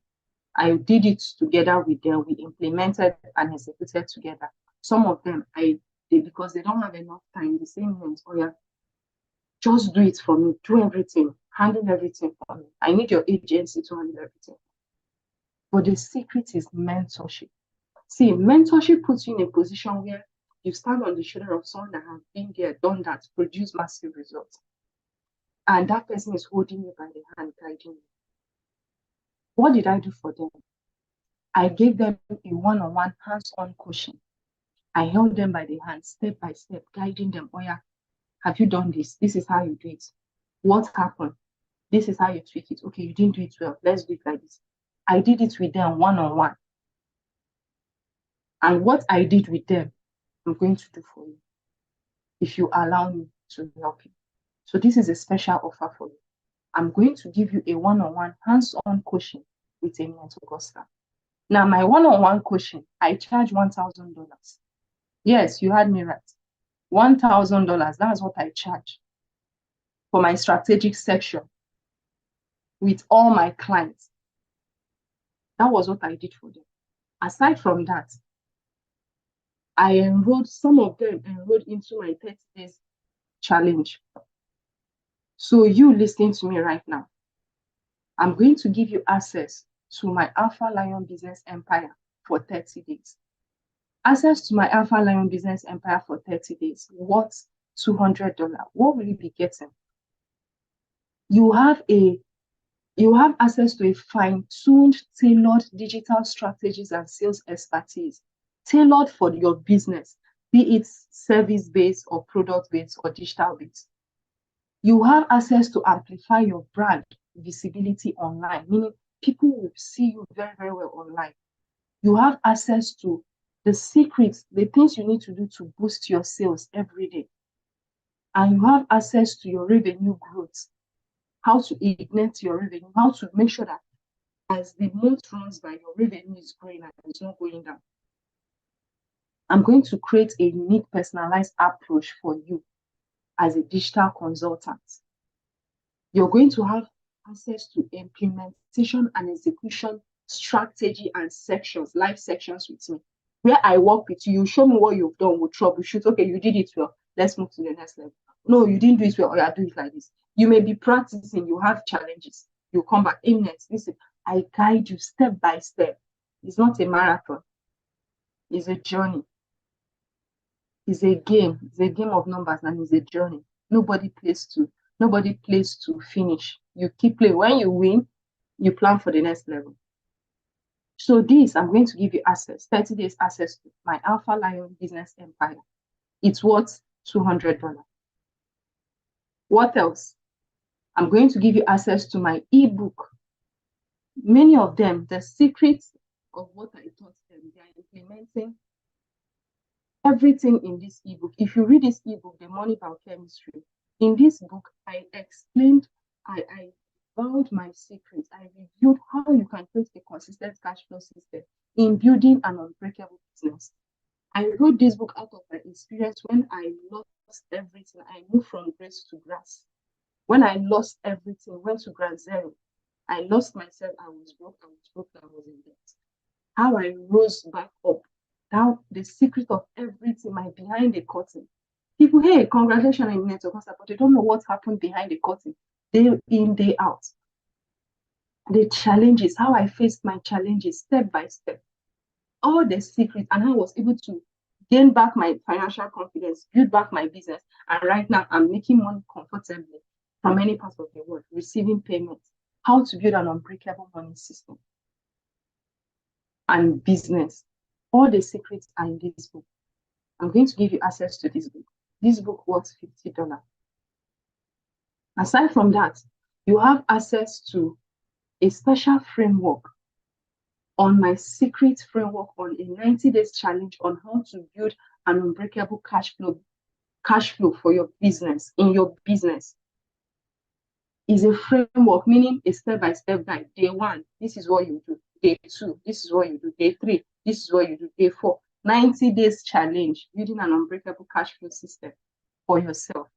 I did it together with them. We implemented and executed together. Some of them, I did because they don't have enough time. The same ones, oh yeah, just do it for me. Do everything. Handle everything for me. I need your agency to handle everything. But the secret is mentorship. See, mentorship puts you in a position where you stand on the shoulder of someone that has been there, done that, produced massive results. And that person is holding you by the hand, guiding you. What did I do for them? I gave them a one-on-one, hands-on coaching. I held them by the hand, step by step, guiding them. Oh yeah, have you done this? This is how you do it. What happened? This is how you tweak it. Okay, you didn't do it well. Let's do it like this. I did it with them one-on-one. And what I did with them, I'm going to do for you, if you allow me to help you. So this is a special offer for you. I'm going to give you a one-on-one, hands-on coaching with Eminence Augusta. Now, my one-on-one coaching, I charge $1,000. Yes, you heard me right. $1,000, that's what I charge for my strategic section with all my clients. That was what I did for them. Aside from that, I enrolled, some of them enrolled into my 30 days challenge. So you listening to me right now, I'm going to give you access to my Alpha Lion Business Empire for 30 days. Access to my Alpha Lion Business Empire for 30 days. What's $200? What will you be getting? You have access to a fine-tuned, tailored digital strategies and sales expertise, tailored for your business, be it service-based or product-based or digital-based. You have access to amplify your brand visibility online, meaning people will see you very, very well online. You have access to the secrets, the things you need to do to boost your sales every day. And you have access to your revenue growth, how to ignite your revenue, how to make sure that as the month runs by, your revenue is growing and it's not going down. I'm going to create a unique personalized approach for you as a digital consultant. You're going to have access to implementation and execution strategy and sections, live sections with me. Where I work with you, you show me what you've done, we'll troubleshoot. Okay, you did it well. Let's move to the next level. No, you didn't do it well. Or you do it like this. You may be practicing, you have challenges. You come back, next. Listen, I guide you step by step. It's not a marathon. It's a journey. It's a game. It's a game of numbers and it's a journey. Nobody plays to finish. You keep playing. When you win, you plan for the next level. So this, I'm going to give you access, 30 days access to my Alpha Lion Business Empire. It's worth $200. What else? I'm going to give you access to my ebook. Many of them, the secrets of what I taught them, they are implementing everything in this ebook. If you read this ebook, The Money Biochemistry, in this book, I explained, I vowed my secrets. I reviewed how you can create a consistent cash flow system in building an unbreakable business. I wrote this book out of my experience when I lost everything. I moved from grace to grass. When I lost everything, went to ground zero. I lost myself. I was broke. I was in debt. How I rose back up. Now, the secret of everything, my behind the curtain. People, hey, congratulations in network, but they don't know what happened behind the curtain. Day in, day out. The challenges, how I faced my challenges step by step. All the secrets, and I was able to gain back my financial confidence, build back my business. And right now, I'm making money comfortably from any part of the world, receiving payments, how to build an unbreakable money system and business. All the secrets are in this book. I'm going to give you access to this book. This book worth $50. Aside from that, you have access to a special framework on my secret framework on a 90 days challenge on how to build an unbreakable cash flow for your business, in your business. Is a framework, meaning a step-by-step guide. Day 1, this is what you do. Day 2, this is what you do. Day 3, this is what you do. Day 4, 90 days challenge, building an unbreakable cash flow system for yourself.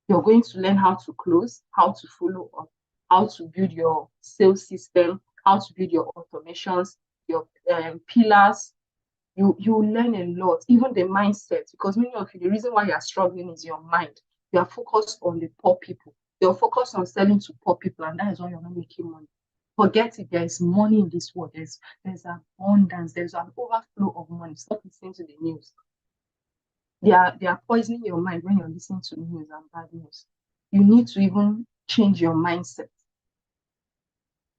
You're going to learn how to close, how to follow up, how to build your sales system, how to build your automations, your pillars. You learn a lot, even the mindset, because many of you, the reason why you are struggling is your mind. You are focused on the poor people. You're focused on selling to poor people, and that is why you're not making money. Forget it. There is money in this world. There's abundance. There's an overflow of money. Stop listening to the news. They are poisoning your mind when you're listening to news and bad news. You need to even change your mindset.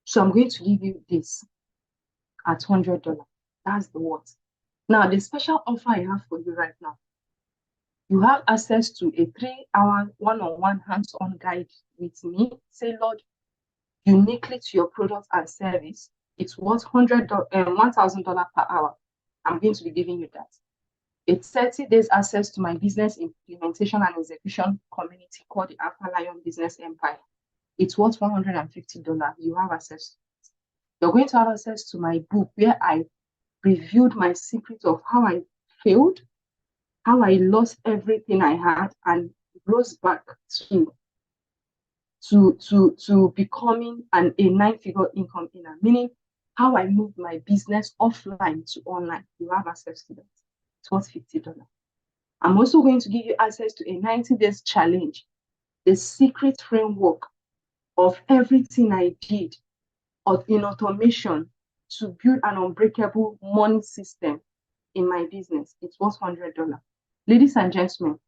So I'm going to give you this at $100. That's the what. Now, the special offer I have for you right now, you have access to a 3-hour one-on-one hands-on guide with me. Say, Lord, uniquely to your product and service. It's worth $1,000 per hour. I'm going to be giving you that. It's 30 days access to my business implementation and execution community called the Alpha Lion Business Empire. It's worth $150. You have access to it. You're going to have access to my book where I reviewed my secret of how I failed, how I lost everything I had and rose back to becoming a 9-figure income earner, meaning how I moved my business offline to online. You have access to that. It's worth $50. I'm also going to give you access to a 90 days challenge, the secret framework of everything I did in automation to build an unbreakable money system in my business. It's worth $100. Ladies and gentlemen,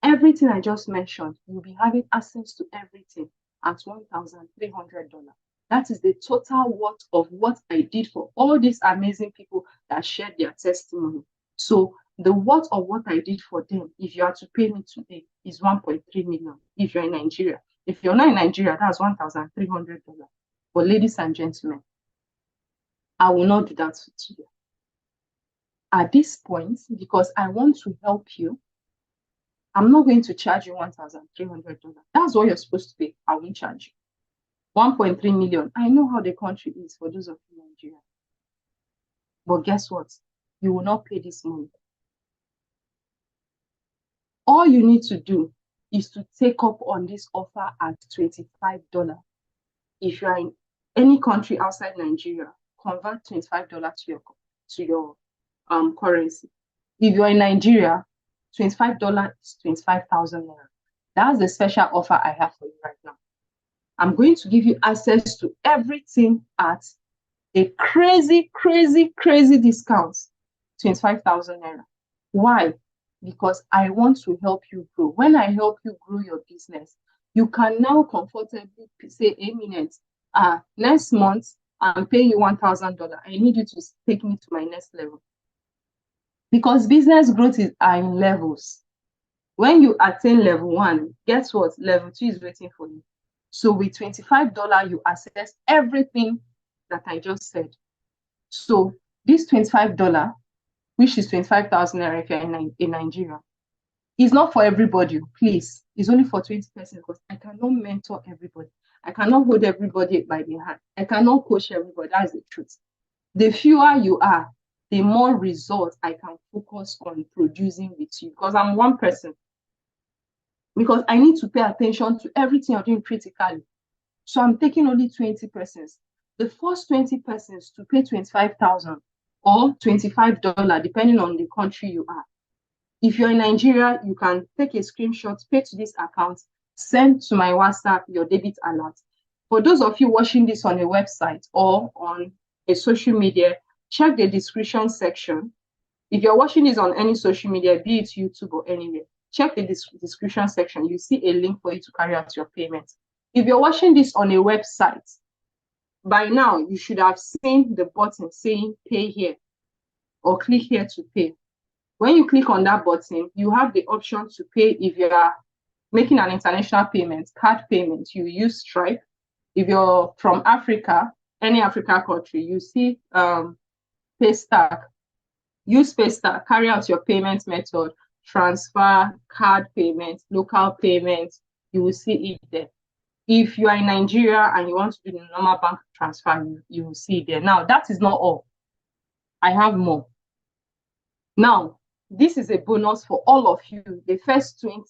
everything I just mentioned, you'll be having access to everything at $1,300. That is the total worth of what I did for all these amazing people that shared their testimony. So the worth of what I did for them, if you are to pay me today, is 1.3 million if you're in Nigeria. If you're not in Nigeria, that's $1,300. But ladies and gentlemen, I will not do that to you. At this point, because I want to help you, I'm not going to charge you $1,300. That's what you're supposed to pay. I won't charge you. 1.3 million. I know how the country is for those of you in Nigeria. But guess what? You will not pay this money. All you need to do is to take up on this offer at $25. If you are in any country outside Nigeria, convert $25 to your currency. If you're in Nigeria, $25 is 25,000 naira. That's the special offer I have for you right now. I'm going to give you access to everything at a crazy, crazy, crazy discount, 25,000 naira. Why? Because I want to help you grow. When I help you grow your business, you can now comfortably say, Eminent, next month, I'm paying you $1,000. I need you to take me to my next level. Because business growth is in levels. When you attain level 1, guess what? Level 2 is waiting for you. So with $25, you access everything that I just said. So this $25, which is 25,000 naira if you're in Nigeria, is not for everybody, please. It's only for 20%, because I cannot mentor everybody. I cannot hold everybody by the hand. I cannot coach everybody. That's the truth. The fewer you are, the more results I can focus on producing with you, because I'm one person. Because I need to pay attention to everything you're doing critically. So I'm taking only 20 persons. The first 20 persons to pay 25,000 or $25, depending on the country you are. If you're in Nigeria, you can take a screenshot, pay to this account, send to my WhatsApp your debit alert. For those of you watching this on a website or on a social media, check the description section. If you're watching this on any social media, be it YouTube or anywhere, check the description section. You see a link for you to carry out your payment. If you're watching this on a website, by now you should have seen the button saying pay here or click here to pay. When you click on that button, you have the option to pay. If you are making an international payment, card payment, you use Stripe. If you're from Africa, any Africa country, you see Paystack. Use Paystack, carry out your payment method, transfer, card payment, local payment, you will see it there. If you are in Nigeria and you want to do the normal bank transfer, you will see it there. Now, that is not all. I have more. Now, this is a bonus for all of you, the first 20.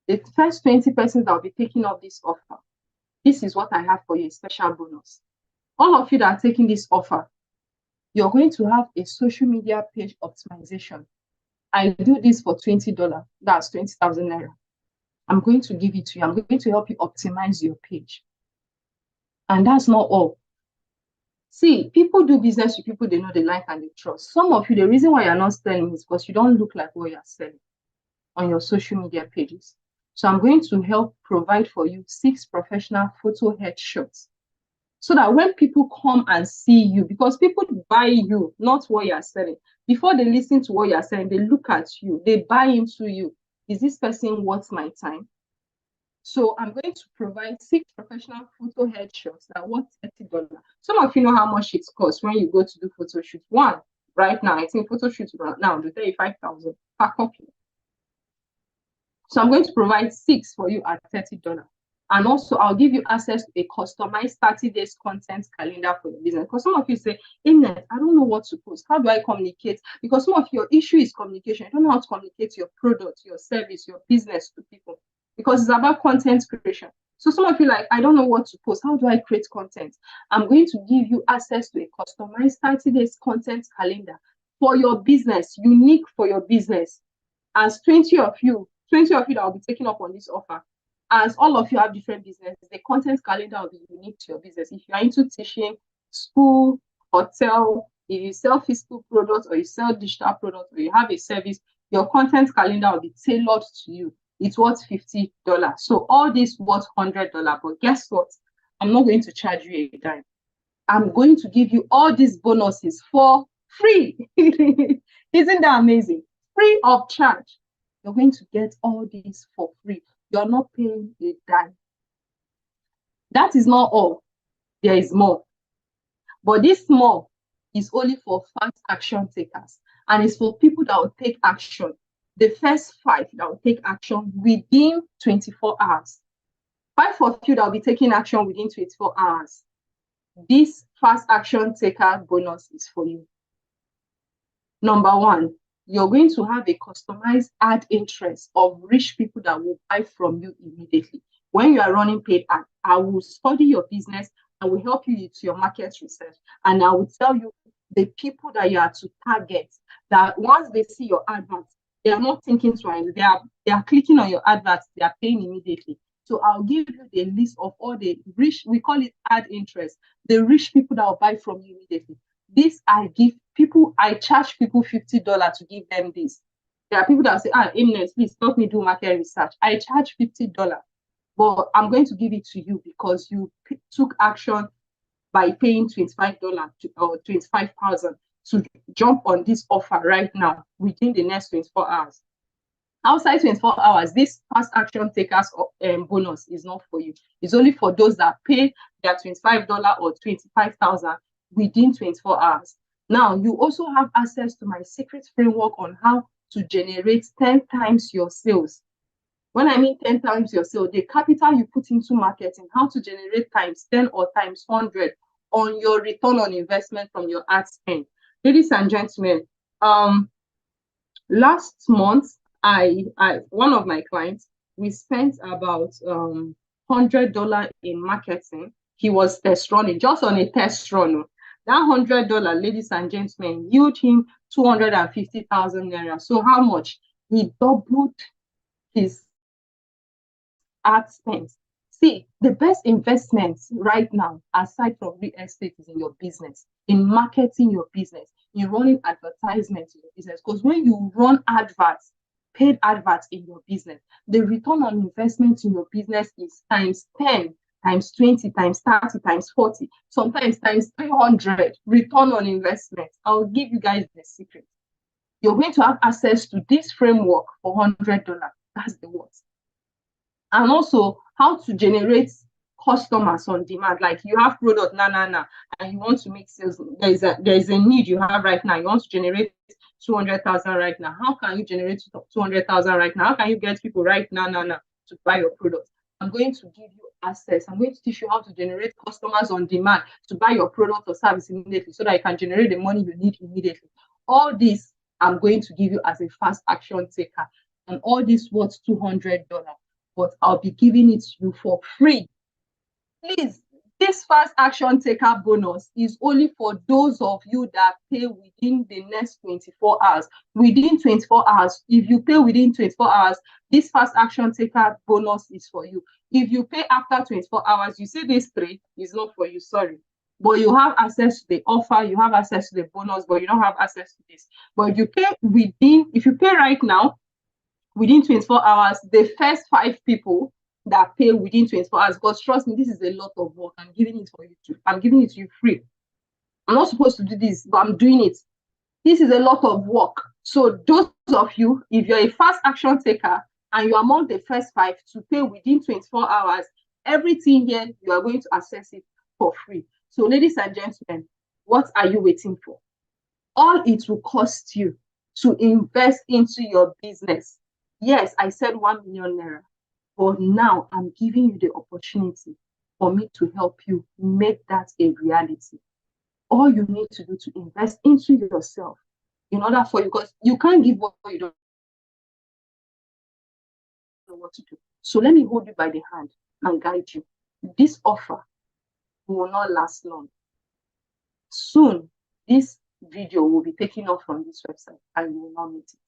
The first 20 persons that will be taking up this offer. This is what I have for you, a special bonus. All of you that are taking this offer, you're going to have a social media page optimization. I do this for $20. That's 20,000 naira. I'm going to give it to you. I'm going to help you optimize your page. And that's not all. See, people do business with people they know, they like, and they trust. Some of you, the reason why you're not selling is because you don't look like what you're selling on your social media pages. So I'm going to help provide for you 6 professional photo headshots, so that when people come and see you, because people buy you, not what you're selling. Before they listen to what you're saying, they look at you, they buy into you. Is this person worth my time? So I'm going to provide 6 professional photo headshots that are worth $30. Some of you know how much it costs when you go to do photo shoot. One, right now, I think photo shoots right now, the 35,000 per copy. So I'm going to provide 6 for you at $30. And also, I'll give you access to a customized 30 days content calendar for your business. Because some of you say, Eminent, I don't know what to post. How do I communicate? Because some of your issue is communication. You don't know how to communicate your product, your service, your business to people. Because it's about content creation. So some of you like, I don't know what to post. How do I create content? I'm going to give you access to a customized 30 days content calendar for your business, unique for your business. As 20 of you that will be taking up on this offer, as all of you have different businesses, the content calendar will be unique to your business. If you are into teaching, school, hotel, if you sell physical products or you sell digital products or you have a service, your content calendar will be tailored to you. It's worth $50. So all this worth $100. But guess what? I'm not going to charge you a dime. I'm going to give you all these bonuses for free. Isn't that amazing? Free of charge. You're going to get all these for free. You're not paying a dime. That is not all. There is more. But this more is only for fast action takers. And it's for people that will take action. The first 5 that will take action within 24 hours. 5 of you that will be taking action within 24 hours. This fast action taker bonus is for you. Number 1, you're going to have a customized ad interest of rich people that will buy from you immediately. When you are running paid ad, I will study your business. I will help you with your market research. And I will tell you the people that you are to target, that once they see your adverts, they are not thinking twice. They are clicking on your adverts, they are paying immediately. So I'll give you the list of all the rich, we call it ad interest, the rich people that will buy from you immediately. This I give people, I charge people $50 to give them this. There are people that say, Eminence, please help me do market research. I charge $50, but I'm going to give it to you because you took action by paying $25 or 25,000 to jump on this offer right now within the next 24 hours. Outside 24 hours, this fast action takers bonus is not for you. It's only for those that pay their $25 or 25,000 within 24 hours. Now, you also have access to my secret framework on how to generate 10 times your sales. When I mean 10 times your sales, the capital you put into marketing, how to generate times 10 or times 100 on your return on investment from your ad spend. Ladies and gentlemen, last month, one of my clients, we spent about $100 in marketing. He was test running, just on a test run. That $100, ladies and gentlemen, yield him 250,000 naira. So how much? He doubled his ad spend. See, the best investments right now, aside from real estate, is in your business, in marketing your business, in running advertisements in your business. Because when you run adverts, paid adverts in your business, the return on investment in your business is times 10, times 20, times 30, times 40, sometimes times 300 return on investment. I'll give you guys the secret. You're going to have access to this framework for $100. That's the worst. And also how to generate customers on demand. Like you have product, and you want to make sales. There is a need you have right now. You want to generate 200,000 right now. How can you generate 200,000 right now? How can you get people right now to buy your product? I'm going to give you access. I'm going to teach you how to generate customers on demand to buy your product or service immediately so that you can generate the money you need immediately. All this I'm going to give you as a fast action taker. And all this worth $200. But I'll be giving it to you for free. Please, this fast action taker bonus is only for those of you that pay within the next 24 hours. Within 24 hours, if you pay within 24 hours, this fast action taker bonus is for you. If you pay after 24 hours, you see this 3 is not for you, sorry. But you have access to the offer, you have access to the bonus, but you don't have access to this. But if you pay right now, within 24 hours, the first 5 people that pay within 24 hours, because trust me, this is a lot of work. I'm giving it for you too. I'm giving it to you free. I'm not supposed to do this, but I'm doing it. This is a lot of work. So those of you, if you're a fast action taker and you're among the first 5 to pay within 24 hours, everything here, you are going to access it for free. So ladies and gentlemen, what are you waiting for? All it will cost you to invest into your business. Yes, I said 1 million naira, but now I'm giving you the opportunity for me to help you make that a reality. All you need to do to invest into yourself in order for you, because you can't give what you don't know what to do. So let me hold you by the hand and guide you. This offer will not last long. Soon, this video will be taken off from this website and you will not meet it.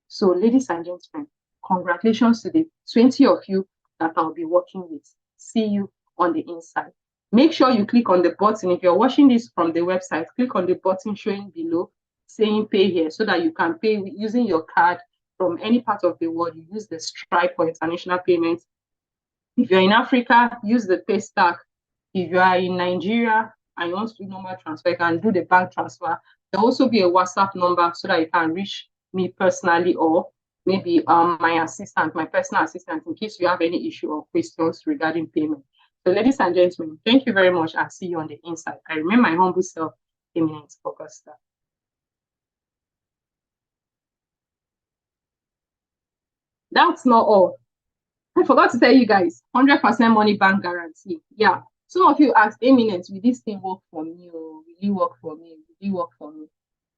So ladies and gentlemen, congratulations to the 20 of you that I'll be working with. See you on the inside. Make sure you click on the button. If you're watching this from the website, click on the button showing below saying pay here so that you can pay using your card from any part of the world. You use the Stripe for international payments. If you're in Africa, use the Paystack. If you are in Nigeria and you want to do normal transfer, you can do the bank transfer. There'll also be a WhatsApp number so that you can reach me personally or maybe my assistant, my personal assistant, in case you have any issue or questions regarding payment. So ladies and gentlemen, thank you very much. I'll see you on the inside. I remain my humble self, Eminence Augusta. That's not all. I forgot to tell you guys, 100% money bank guarantee. Yeah. Some of you asked, Eminence, will this thing work for me? Or will it work for me? Will it work for me?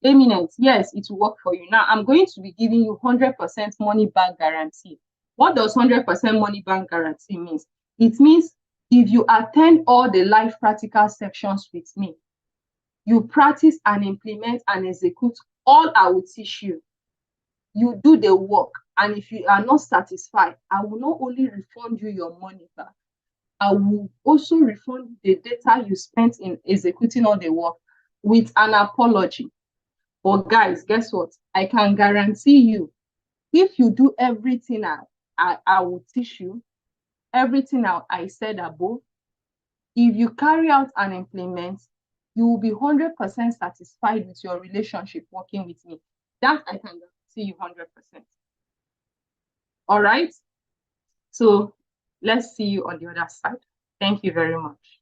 Eminence, yes, it will work for you. Now, I'm going to be giving you 100% money back guarantee. What does 100% money bank guarantee mean? It means if you attend all the live practical sections with me, You practice and implement and execute all I will teach you. You do the work, and if you are not satisfied, I will not only refund you your money back, I will also refund the data you spent in executing all the work with an apology. But guys, guess what? I can guarantee you, if you do everything I will teach you, everything I said above, if you carry out and implement, you will be 100% satisfied with your relationship working with me. That I can guarantee you 100%. All right. So let's see you on the other side. Thank you very much.